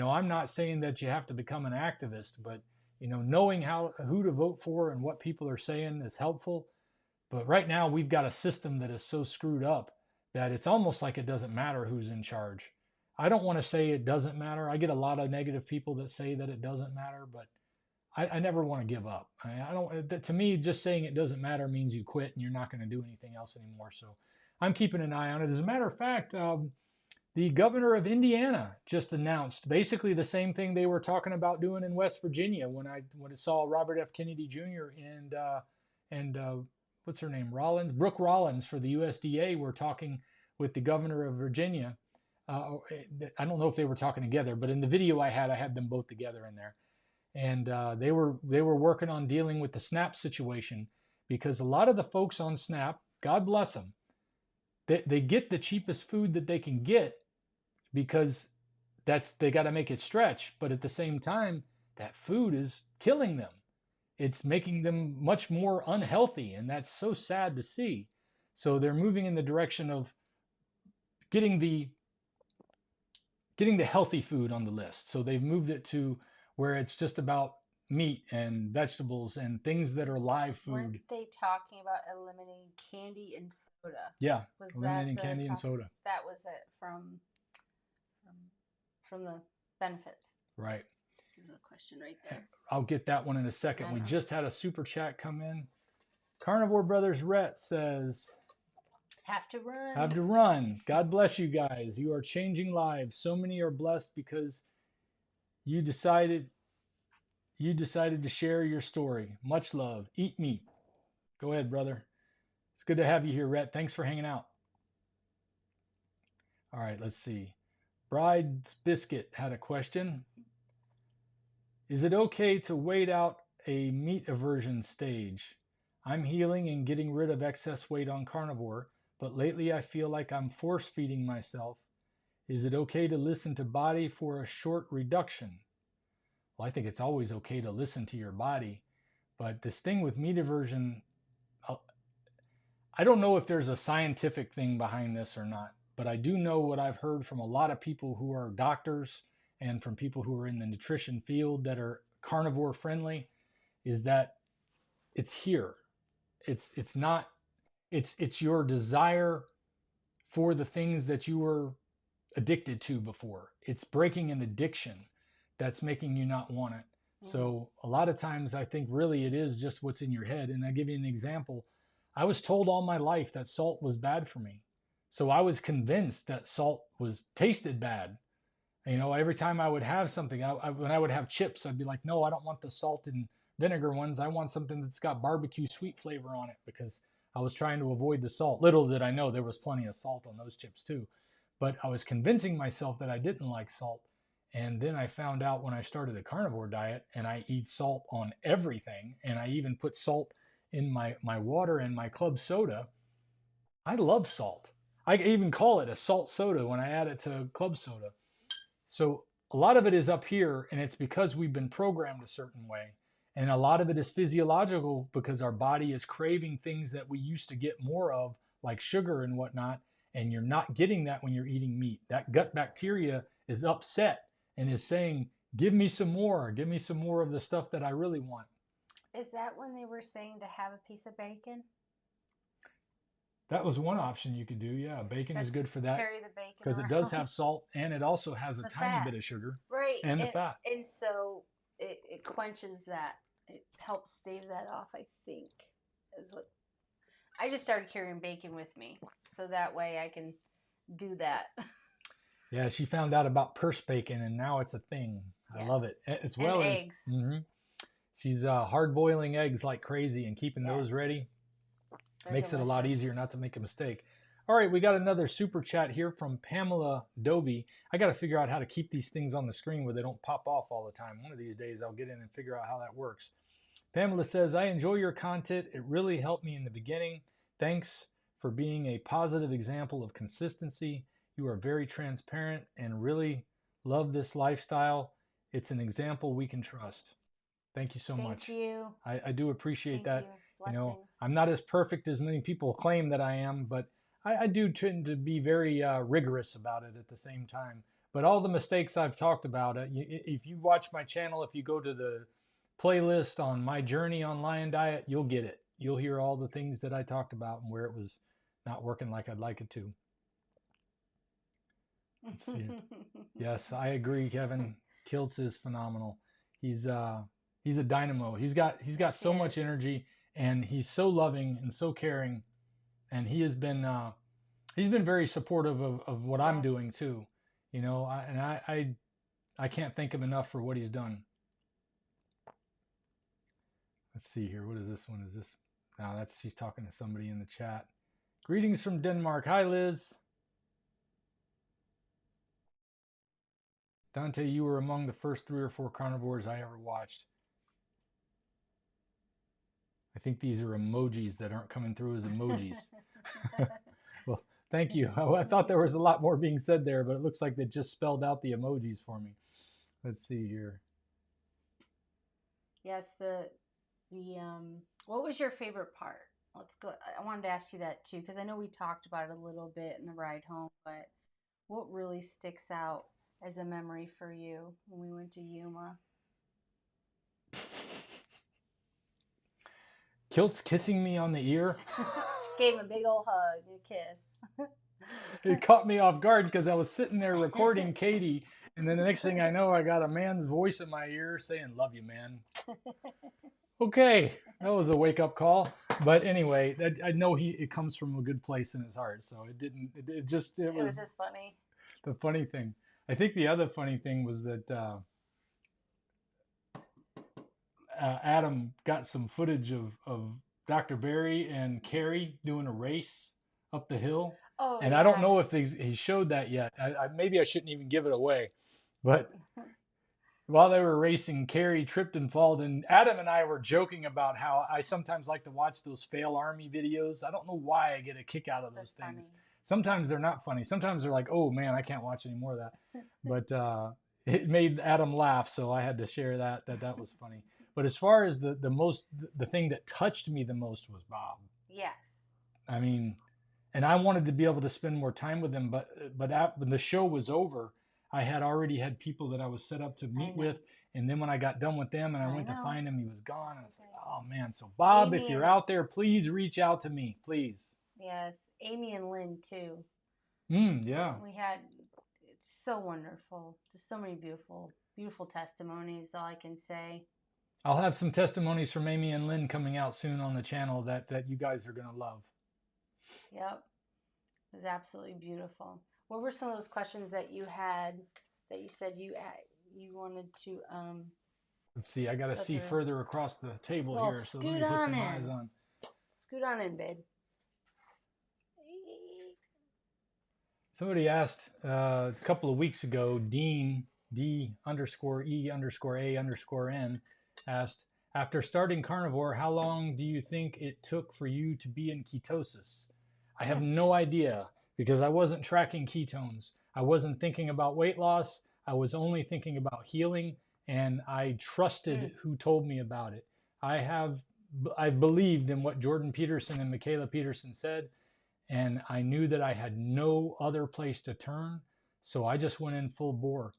I'm not saying that you have to become an activist, but knowing who to vote for and what people are saying is helpful. But right now we've got a system that is so screwed up that it's almost like it doesn't matter who's in charge. I don't want to say it doesn't matter. I get a lot of negative people that say that it doesn't matter, but I never want to give up. I don't. To me, just saying it doesn't matter means you quit and you're not going to do anything else anymore. So I'm keeping an eye on it. As a matter of fact, the governor of Indiana just announced basically the same thing they were talking about doing in West Virginia when I saw Robert F. Kennedy Jr. and what's her name, Brooke Rollins for the USDA were talking with the governor of Virginia. I don't know if they were talking together, but in the video I had them both together in there. And they were working on dealing with the SNAP situation because a lot of the folks on SNAP, God bless them, they get the cheapest food that they can get because they got to make it stretch. But at the same time, that food is killing them. It's making them much more unhealthy, and that's so sad to see. So they're moving in the direction of getting the healthy food on the list. So they've moved it to where it's just about meat and vegetables and things that are live food. Weren't they talking about eliminating candy and soda? Yeah, was eliminating that candy and soda. That was it from the benefits. Right. There's a question right there. I'll get that one in a second. We just had a super chat come in. Carnivore Brothers Rhett says, have to run. Have to run. God bless you guys. You are changing lives. So many are blessed because you decided to share your story. Much love. Eat meat. Go ahead, brother. It's good to have you here, Rhett. Thanks for hanging out. All right, let's see. Bride's Biscuit had a question. Is it okay to wait out a meat aversion stage? I'm healing and getting rid of excess weight on carnivore, but lately I feel like I'm force feeding myself. Is it okay to listen to body for a short reduction? Well, I think it's always okay to listen to your body, but this thing with meat aversion, I don't know if there's a scientific thing behind this or not, but I do know what I've heard from a lot of people who are doctors and from people who are in the nutrition field that are carnivore friendly is that it's here. It's your desire for the things that you were addicted to before. It's breaking an addiction that's making you not want it. So a lot of times I think really it is just what's in your head. And I give you an example. I was told all my life that salt was bad for me. So I was convinced that salt tasted bad. Every time I would have something, when I would have chips, I'd be like, no, I don't want the salt and vinegar ones. I want something that's got barbecue sweet flavor on it because I was trying to avoid the salt. Little did I know there was plenty of salt on those chips too. But I was convincing myself that I didn't like salt. And then I found out when I started the carnivore diet and I eat salt on everything, and I even put salt in my water and my club soda. I love salt. I even call it a salt soda when I add it to club soda. So a lot of it is up here, and it's because we've been programmed a certain way. And a lot of it is physiological because our body is craving things that we used to get more of, like sugar and whatnot, and you're not getting that when you're eating meat. That gut bacteria is upset and is saying, give me some more of the stuff that I really want. Is that when they were saying to have a piece of bacon? That was one option you could do. Yeah, bacon is good for that. Carry the bacon because it does have salt and it also has a tiny bit of sugar. Right. And the fat. And so it quenches that. It helps stave that off, I think, is what. I just started carrying bacon with me so that way I can do that. Yeah, she found out about purse bacon and now it's a thing. I love it. As well as eggs. She's hard boiling eggs like crazy and keeping those ready. They're makes delicious. it a lot easier not to make a mistake. All right, we got another super chat here from Pamela Doby. I got to figure out how to keep these things on the screen where they don't pop off all the time. One of these days I'll get in and figure out how that works. Pamela says, I enjoy your content. It really helped me in the beginning. Thanks for being a positive example of consistency. You are very transparent and really love this lifestyle. It's an example we can trust. Thank you so much. Thank you. I do appreciate Thank that. you. You know, Blessings. I'm not as perfect as many people claim that I am, but I do tend to be very rigorous about it at the same time. But all the mistakes I've talked about, if you watch my channel, if you go to the playlist on my journey on lion diet, you'll get it. You'll hear all the things that I talked about and where it was not working like I'd like it to. Let's see. Yes, I agree, Kevin. Kiltz is phenomenal. He's a dynamo. He's got Yes, so he much is. energy, and he's so loving and so caring, and he's been very supportive of what I'm Yes. doing too. You know, I can't thank him enough for what he's done. Let's see here. What is this one? Is this? No, that's she's talking to somebody in the chat. Greetings from Denmark. Hi, Liz. Dante, you were among the first 3 or 4 carnivores I ever watched. I think these are emojis that aren't coming through as emojis. Well, thank you. I thought there was a lot more being said there, but it looks like they just spelled out the emojis for me. Let's see here. Yes, what was your favorite part? Let's go. I wanted to ask you that too, because I know we talked about it a little bit in the ride home, but what really sticks out as a memory for you when we went to Yuma? Kilt's kissing me on the ear. Gave him a big old hug, a kiss. It caught me off guard because I was sitting there recording Katie, and then the next thing I know, I got a man's voice in my ear saying, "Love you, man." Okay, that was a wake-up call. But anyway, I know it comes from a good place in his heart, so it didn't. It was just funny. The funny thing. I think the other funny thing was that Adam got some footage of Dr. Barry and Carrie doing a race up the hill. Oh, and yeah. I don't know if he showed that yet. Maybe I shouldn't even give it away. But while they were racing, Carrie tripped and fell. And Adam and I were joking about how I sometimes like to watch those fail army videos. I don't know why I get a kick out of those things. Funny. Sometimes they're not funny. Sometimes they're like, oh man, I can't watch any more of that. But it made Adam laugh, so I had to share that was funny. But as far as the thing that touched me the most was Bob. Yes. I mean, and I wanted to be able to spend more time with him, but when the show was over, I had already had people that I was set up to meet with, and then when I got done with them and I went to find him, he was gone. And I was like, oh man. So Bob, if you're out there, please reach out to me, please. Yes, Amy and Lynn too. Yeah. We had so wonderful, just so many beautiful testimonies. All I can say. I'll have some testimonies from Amy and Lynn coming out soon on the channel that you guys are gonna love. Yep, it was absolutely beautiful. What were some of those questions that you had that you said you wanted to? Let's see. I gotta see further across the table here, so let me put some eyes on. Scoot on in, babe. Somebody asked a couple of weeks ago, Dean D_E_A_N asked, after starting carnivore, how long do you think it took for you to be in ketosis? I have no idea because I wasn't tracking ketones. I wasn't thinking about weight loss. I was only thinking about healing, and I trusted who told me about it. I believed in what Jordan Peterson and Michaela Peterson said, and I knew that I had no other place to turn, so I just went in full bore.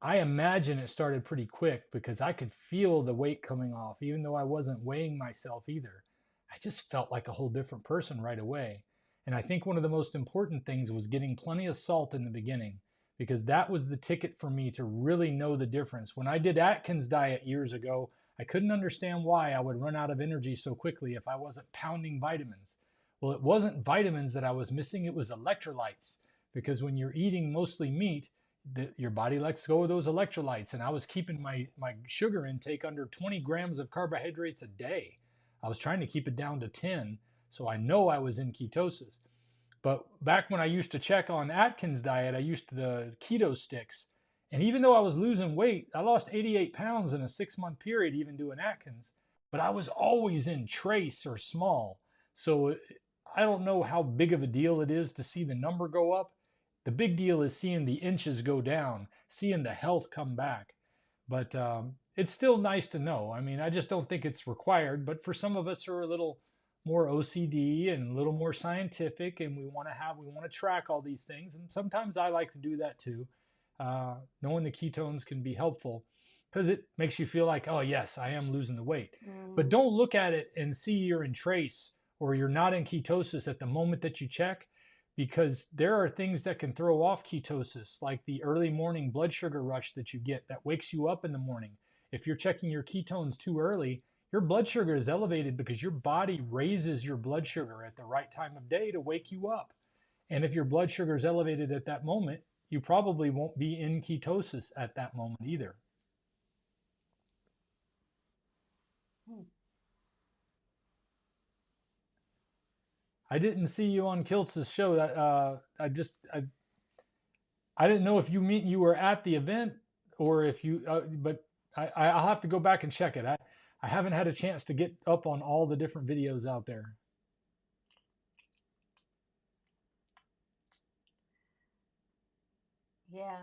I imagine it started pretty quick because I could feel the weight coming off, even though I wasn't weighing myself either. I just felt like a whole different person right away. And I think one of the most important things was getting plenty of salt in the beginning, because that was the ticket for me to really know the difference. When I did Atkins diet years ago, I couldn't understand why I would run out of energy so quickly if I wasn't pounding vitamins. Well, it wasn't vitamins that I was missing, it was electrolytes. Because when you're eating mostly meat, your body lets go of those electrolytes. And I was keeping my sugar intake under 20 grams of carbohydrates a day. I was trying to keep it down to 10, so I know I was in ketosis. But back when I used to check on Atkins diet, I used the keto sticks. And even though I was losing weight, I lost 88 pounds in a 6-month period, even doing Atkins. But I was always in trace or small. So I don't know how big of a deal it is to see the number go up. The big deal is seeing the inches go down, seeing the health come back. But it's still nice to know. I mean, I just don't think it's required. But for some of us who are a little more OCD and a little more scientific, and we want to track all these things. And sometimes I like to do that too. Knowing the ketones can be helpful because it makes you feel like, oh yes, I am losing the weight. But don't look at it and see you're in trace or you're not in ketosis at the moment that you check, because there are things that can throw off ketosis, like the early morning blood sugar rush that you get that wakes you up in the morning. If you're checking your ketones too early, your blood sugar is elevated because your body raises your blood sugar at the right time of day to wake you up. And if your blood sugar is elevated at that moment, you probably won't be in ketosis at that moment either. I didn't see you on Kiltz's show. I didn't know if you were at the event or if you, but I'll have to go back and check it. I haven't had a chance to get up on all the different videos out there. Yeah.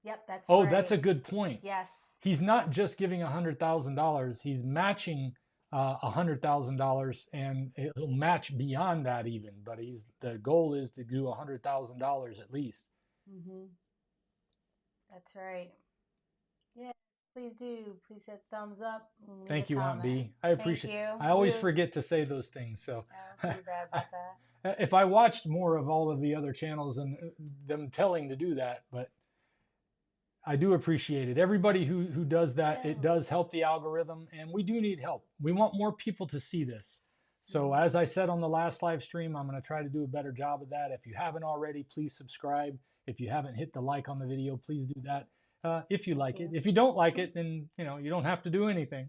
Yep, that's right. right. That's a good point. Yes. He's not just giving $100,000. He's matching $100,000, and it'll match beyond that even. But the goal is to do $100,000 at least. That's right. Yeah, please do. Please hit thumbs up. Thank you, comment. Aunt B. I appreciate it. I always forget to say those things. So pretty bad about that. If I watched more of all of the other channels and them telling to do that, but I do appreciate it. Everybody who does that, it does help the algorithm, and we do need help. We want more people to see this. So as I said on the last live stream, I'm going to try to do a better job of that. If you haven't already, please subscribe. If you haven't hit the like on the video, please do that. If you like it. If you don't like it, then you don't have to do anything.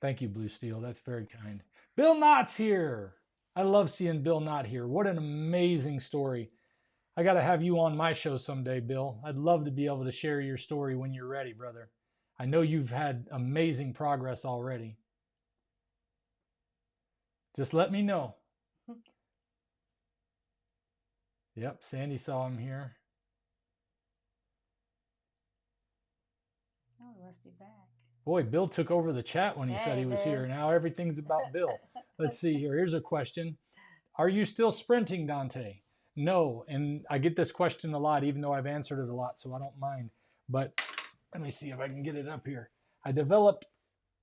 Thank you, Blue Steel. That's very kind. Bill Knott's here. I love seeing Bill Knott here. What an amazing story. I got to have you on my show someday, Bill. I'd love to be able to share your story when you're ready, brother. I know you've had amazing progress already. Just let me know. Yep, Sandy saw him here. Oh, he must be back. Boy, Bill took over the chat when he said he was here. Now everything's about Bill. Let's see here. Here's a question. Are you still sprinting, Dante? No, and I get this question a lot, even though I've answered it a lot, so I don't mind. But let me see if I can get it up here. I developed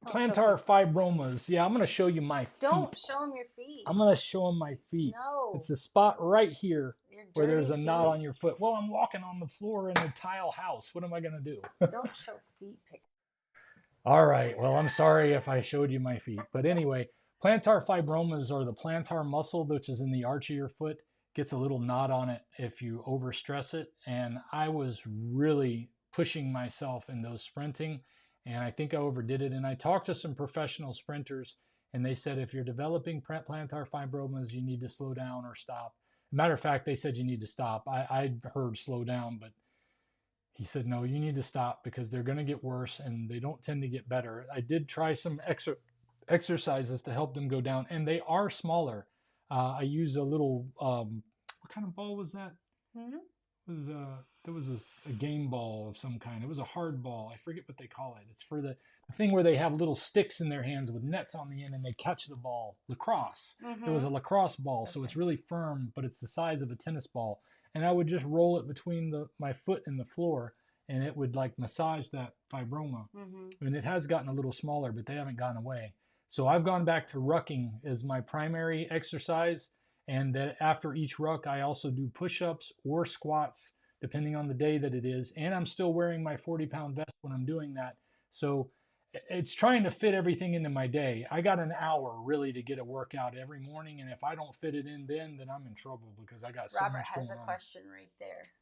plantar fibromas. Yeah, I'm going to show you my feet. Don't show him your feet. I'm going to show him my feet. No. It's the spot right here where there's a knot on your foot. Well, I'm walking on the floor in a tile house. What am I going to do? Don't show feet pictures. All right. Well, I'm sorry if I showed you my feet. But anyway, plantar fibromas are the plantar muscle, which is in the arch of your foot. Gets a little knot on it if you overstress it. And I was really pushing myself in those sprinting, and I think I overdid it. And I talked to some professional sprinters, and they said if you're developing plantar fibromas, you need to slow down or stop. Matter of fact, they said you need to stop. I heard slow down, but he said, no, you need to stop because they're going to get worse and they don't tend to get better. I did try some exercises to help them go down, and they are smaller. I use a little, what kind of ball was that? There was a game ball of some kind. It was a hard ball. I forget what they call it. It's for the thing where they have little sticks in their hands with nets on the end and they catch the ball. Lacrosse. It was a lacrosse ball, so it's really firm, but it's the size of a tennis ball. And I would just roll it between my foot and the floor, and it would like massage that fibroma. And it has gotten a little smaller, but they haven't gone away. So I've gone back to rucking as my primary exercise, and that after each ruck, I also do push-ups or squats, depending on the day that it is. And I'm still wearing my 40-pound vest when I'm doing that. So it's trying to fit everything into my day. I got an hour really to get a workout every morning, and if I don't fit it in then I'm in trouble because I got so much going on. Robert has a question right there.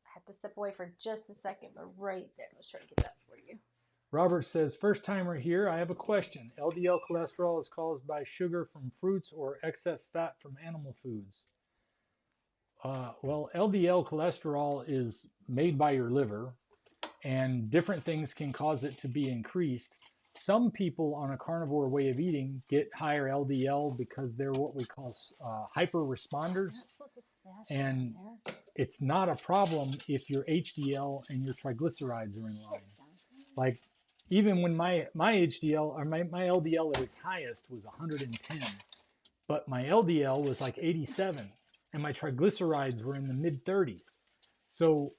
I have to step away for just a second, but right there. Let's try to get that for you. Robert says, first timer here, I have a question. LDL cholesterol is caused by sugar from fruits or excess fat from animal foods. Well, LDL cholesterol is made by your liver, and different things can cause it to be increased. some people on a carnivore way of eating get higher LDL because they're what we call hyper responders. You're not supposed to smash And it in it's not a problem if your HDL and your triglycerides are in line. Like even when my HDL or my LDL at its highest was 110, but my LDL was like 87 and my triglycerides were in the mid 30s. So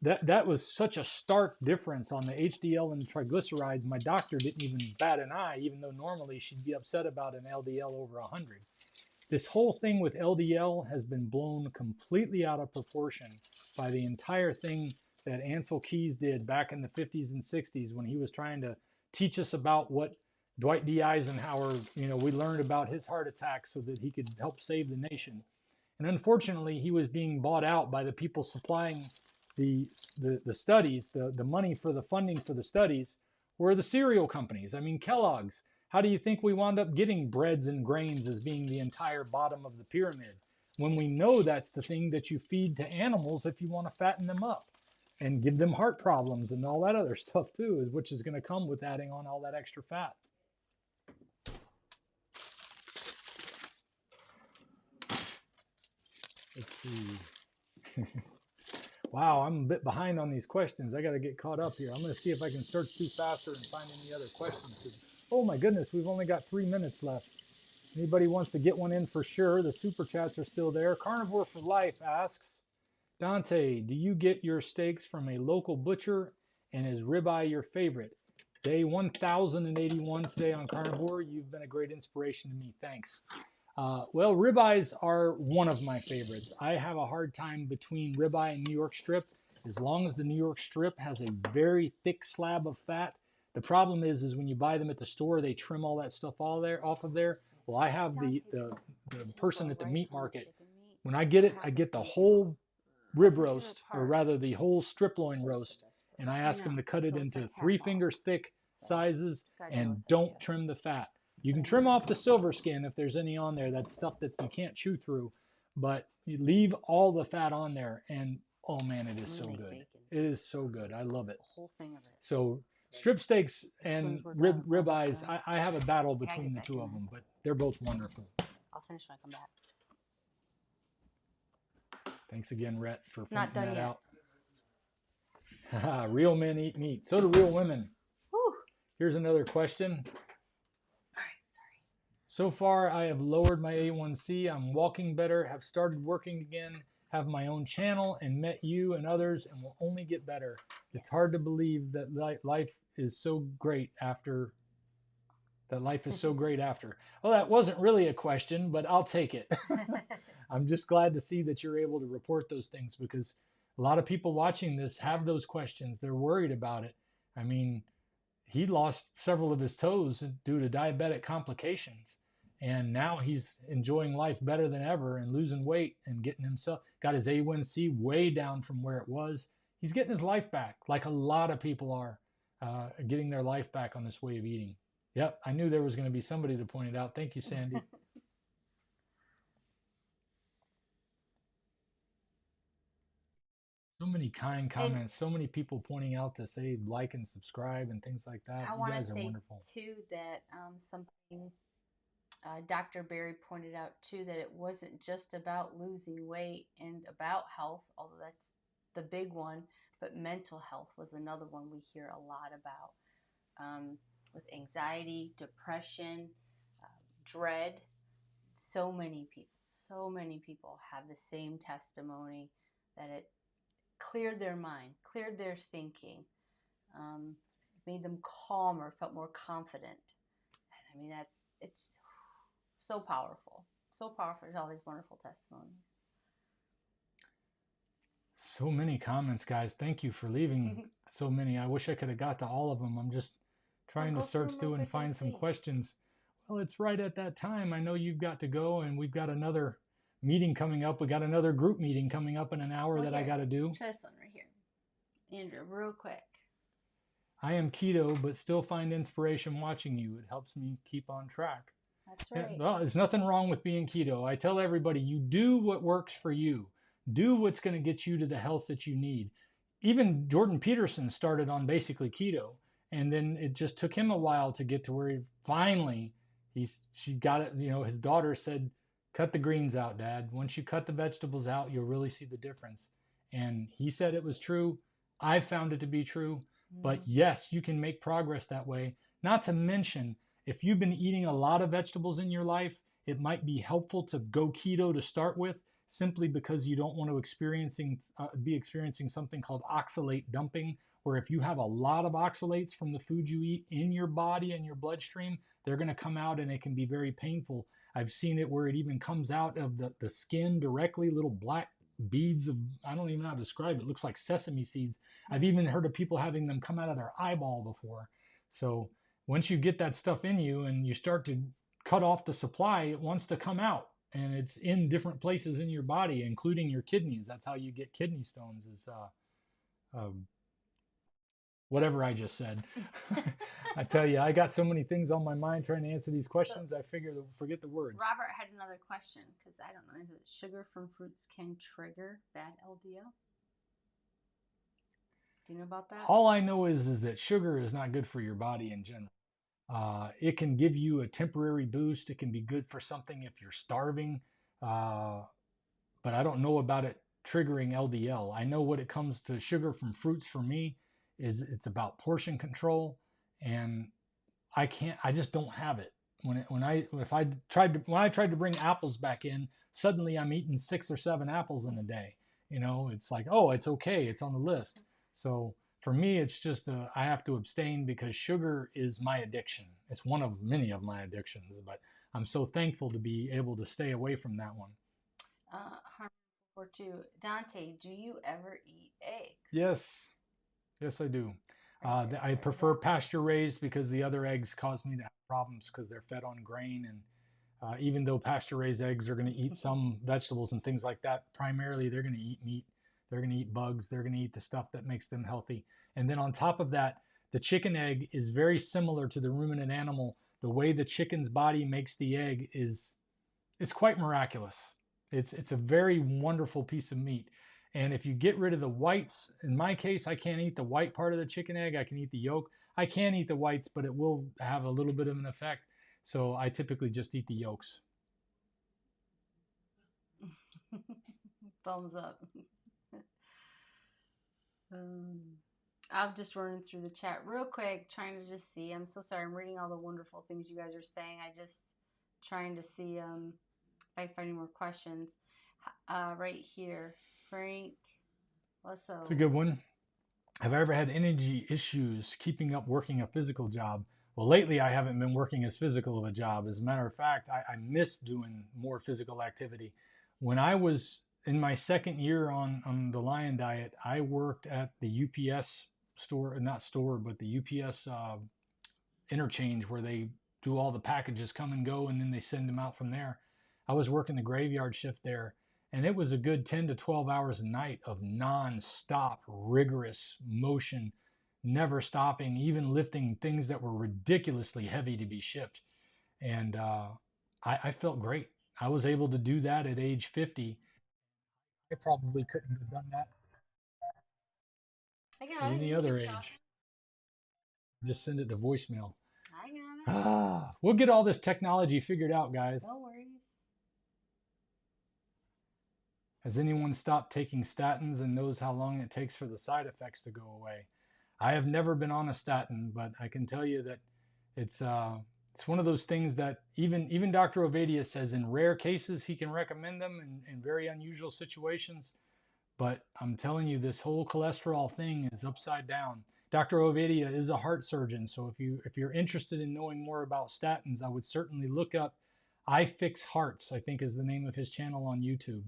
that was such a stark difference on the HDL and the triglycerides. My doctor didn't even bat an eye, even though normally she'd be upset about an LDL over 100. This whole thing with LDL has been blown completely out of proportion by the entire thing that Ansel Keys did back in the 50s and 60s when he was trying to teach us about what Dwight D. Eisenhower, we learned about his heart attack so that he could help save the nation. And unfortunately, he was being bought out by the people supplying the studies. The money for the funding for the studies were the cereal companies. I mean, Kellogg's. How do you think we wound up getting breads and grains as being the entire bottom of the pyramid when we know that's the thing that you feed to animals if you want to fatten them up and give them heart problems and all that other stuff too, which is going to come with adding on all that extra fat. Let's see. Wow, I'm a bit behind on these questions. I got to get caught up here. I'm going to see if I can search through faster and find any other questions. Oh my goodness, we've only got 3 minutes left. Anybody wants to get one in for sure? The super chats are still there. Carnivore for Life asks, Dante, do you get your steaks from a local butcher, and is ribeye your favorite? Day 1081 today on Carnivore. You've been a great inspiration to me. Thanks. Well, ribeyes are one of my favorites. I have a hard time between ribeye and New York strip. As long as the New York strip has a very thick slab of fat. The problem is when you buy them at the store, they trim all that stuff off of there. Well, I have the person at the meat market. When I get it, I get the whole rib roast, or rather the whole strip loin roast, and I ask them to cut it into 3 fingers thick sizes and don't trim the fat. You can trim off the silver skin if there's any on there. That's stuff that you can't chew through, but you leave all the fat on there, and oh man, it is so good. It is so good. I love it. The whole thing of it. So strip steaks and ribeyes, I have a battle between the two of them, but they're both wonderful. I'll finish when I come back. Thanks again, Rhett, for pointing that yet. out. Real men eat meat. So do real women. Whew. Here's another question. All right, sorry. So far, I have lowered my A1C. I'm walking better, have started working again, have my own channel, and met you and others, and will only get better. It's hard to believe that life is so great after. Well, that wasn't really a question, but I'll take it. I'm just glad to see that you're able to report those things, because a lot of people watching this have those questions. They're worried about it. I mean, he lost several of his toes due to diabetic complications. And now he's enjoying life better than ever and losing weight and got his A1C way down from where it was. He's getting his life back, like a lot of people are getting their life back on this way of eating. Yep, I knew there was going to be somebody to point it out. Thank you, Sandy. So many kind comments, so many people pointing out to say like and subscribe and things like that. I want to say, wonderful. too, that something Dr. Berry pointed out, too, that it wasn't just about losing weight and about health, although that's the big one, but mental health was another one we hear a lot about. With anxiety, depression, dread, so many people have the same testimony that it cleared their mind, cleared their thinking, made them calmer, felt more confident. And I mean, it's so powerful. So powerful. There's all these wonderful testimonies. So many comments, guys. Thank you for leaving so many. I wish I could have got to all of them. I'm just trying to search through and find some questions. Well, it's right at that time. I know you've got to go, and we've got another meeting coming up. We got another group meeting coming up in an hour that I got to do. Try this one right here. Andrew, real quick. I am keto, but still find inspiration watching you. It helps me keep on track. That's right. Well, there's nothing wrong with being keto. I tell everybody, you do what works for you. Do what's going to get you to the health that you need. Even Jordan Peterson started on basically keto, And then it just took him a while to get to where she got it. His daughter said, cut the greens out, Dad. Once you cut the vegetables out, you'll really see the difference. And he said it was true. I found it to be true. But yes, you can make progress that way. Not to mention, if you've been eating a lot of vegetables in your life, it might be helpful to go keto to start with, simply because you don't want to be experiencing something called oxalate dumping, where if you have a lot of oxalates from the food you eat in your body and your bloodstream, they're going to come out and it can be very painful. I've seen it where it even comes out of the skin directly, little black beads of, I don't even know how to describe it. It looks like sesame seeds. I've even heard of people having them come out of their eyeball before. So once you get that stuff in you and you start to cut off the supply, it wants to come out. And it's in different places in your body, including your kidneys. That's how you get kidney stones, is whatever I just said. I tell you, I got so many things on my mind trying to answer these questions, I forget the words. Robert had another question, because I don't know, is it sugar from fruits can trigger bad LDL? Do you know about that? All I know is that sugar is not good for your body in general. It can give you a temporary boost. It can be good for something if you're starving, but I don't know about it triggering LDL. I know when it comes to sugar from fruits, for me, is it's about portion control, and I just don't have it. When I tried to bring apples back in, suddenly I'm eating 6 or 7 apples in a day. It's like, oh, it's okay, it's on the list. So for me, it's just I have to abstain, because sugar is my addiction. It's one of many of my addictions, but I'm so thankful to be able to stay away from that one. Or two, Dante, do you ever eat eggs? Yes, I do. I prefer pasture raised, because the other eggs cause me to have problems because they're fed on grain. And even though pasture raised eggs are going to eat some vegetables and things like that, primarily they're going to eat meat. They're going to eat bugs. They're going to eat the stuff that makes them healthy. And then on top of that, the chicken egg is very similar to the ruminant animal. The way the chicken's body makes the egg it's quite miraculous. It's a very wonderful piece of meat. And if you get rid of the whites, in my case, I can't eat the white part of the chicken egg. I can eat the yolk. I can eat the whites, but it will have a little bit of an effect. So I typically just eat the yolks. Thumbs up. I'm just running through the chat real quick, trying to just see. I'm so sorry. I'm reading all the wonderful things you guys are saying. I just trying to see if I can find any more questions. Right here, Frank. It's a good one. Have I ever had energy issues keeping up working a physical job? Well, lately I haven't been working as physical of a job. As a matter of fact, I miss doing more physical activity. When I was in my second year on the Lion diet, I worked at the UPS store, not store, but the UPS interchange, where they do all the packages come and go, and then they send them out from there. I was working the graveyard shift there, and it was a good 10 to 12 hours a night of non-stop rigorous motion, never stopping, even lifting things that were ridiculously heavy to be shipped. And I felt great. I was able to do that at age 50. I probably couldn't have done that at any other age. Just send it to voicemail. I got it. We'll get all this technology figured out, guys. No worries. Has anyone stopped taking statins and knows how long it takes for the side effects to go away? I have never been on a statin, but I can tell you that it's one of those things that even Dr. Ovadia says in rare cases he can recommend them in very unusual situations. But I'm telling you, this whole cholesterol thing is upside down. Dr. Ovadia is a heart surgeon, so if you're interested in knowing more about statins, I would certainly look up I Fix Hearts, I think is the name of his channel on YouTube,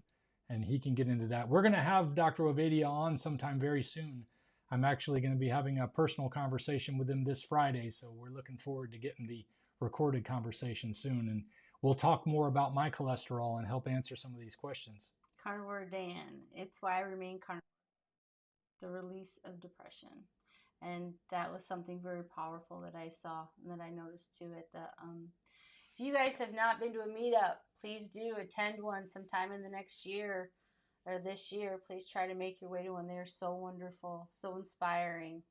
and he can get into that. We're going to have Dr. Ovadia on sometime very soon. I'm actually going to be having a personal conversation with him this Friday, so we're looking forward to getting the recorded conversation soon, and we'll talk more about my cholesterol and help answer some of these questions. Carnivore Dan, it's why I remain carnivore. The release of depression. And that was something very powerful that I saw and that I noticed too at the if you guys have not been to a meetup, please do attend one sometime in the next year or this year. Please try to make your way to one. They're so wonderful, so inspiring.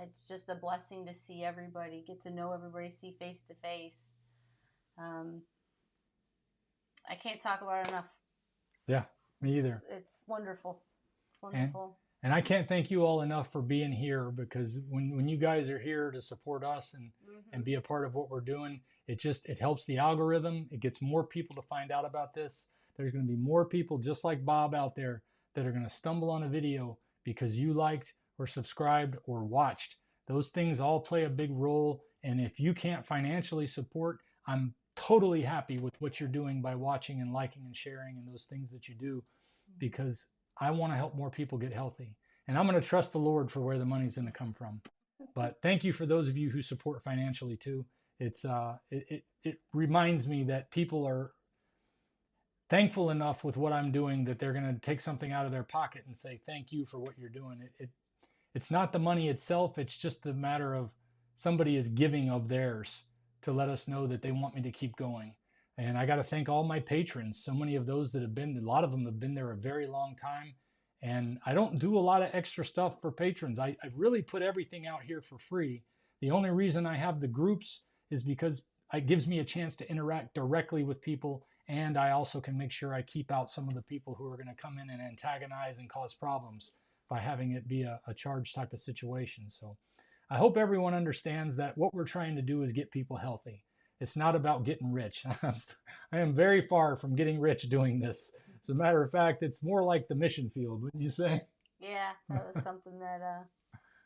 it's just a blessing to see everybody, get to know everybody, see face to face. I can't talk about it enough. Yeah, me either. It's wonderful. It's And wonderful. and I can't thank you all enough for being here, because when you guys are here to support us and be a part of what we're doing, it helps the algorithm. It gets more people to find out about this. There's going to be more people just like Bob out there that are going to stumble on a video because you liked or subscribed or watched. Those things all play a big role. And if you can't financially support, I'm totally happy with what you're doing by watching and liking and sharing and those things that you do, because I want to help more people get healthy. And I'm going to trust the Lord for where the money's going to come from. But thank you for those of you who support financially too. It reminds me that people are thankful enough with what I'm doing that they're going to take something out of their pocket and say thank you for what you're doing. It's not the money itself. It's just the matter of somebody is giving of theirs to let us know that they want me to keep going. And I got to thank all my patrons. So many of those that have been, a lot of them have been there a very long time. And I don't do a lot of extra stuff for patrons. I really put everything out here for free. The only reason I have the groups is because it gives me a chance to interact directly with people. And I also can make sure I keep out some of the people who are going to come in and antagonize and cause problems by having it be a charge type of situation. So I hope everyone understands that what we're trying to do is get people healthy. It's not about getting rich. I am very far from getting rich doing this. As a matter of fact, it's more like the mission field, wouldn't you say? Yeah, that was something that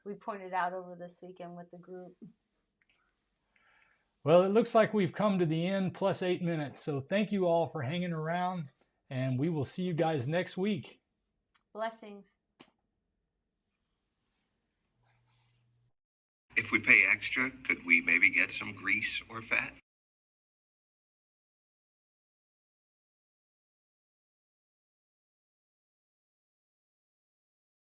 we pointed out over this weekend with the group. Well, it looks like we've come to the end, plus 8 minutes. So thank you all for hanging around, and we will see you guys next week. Blessings. If we pay extra, could we maybe get some grease or fat?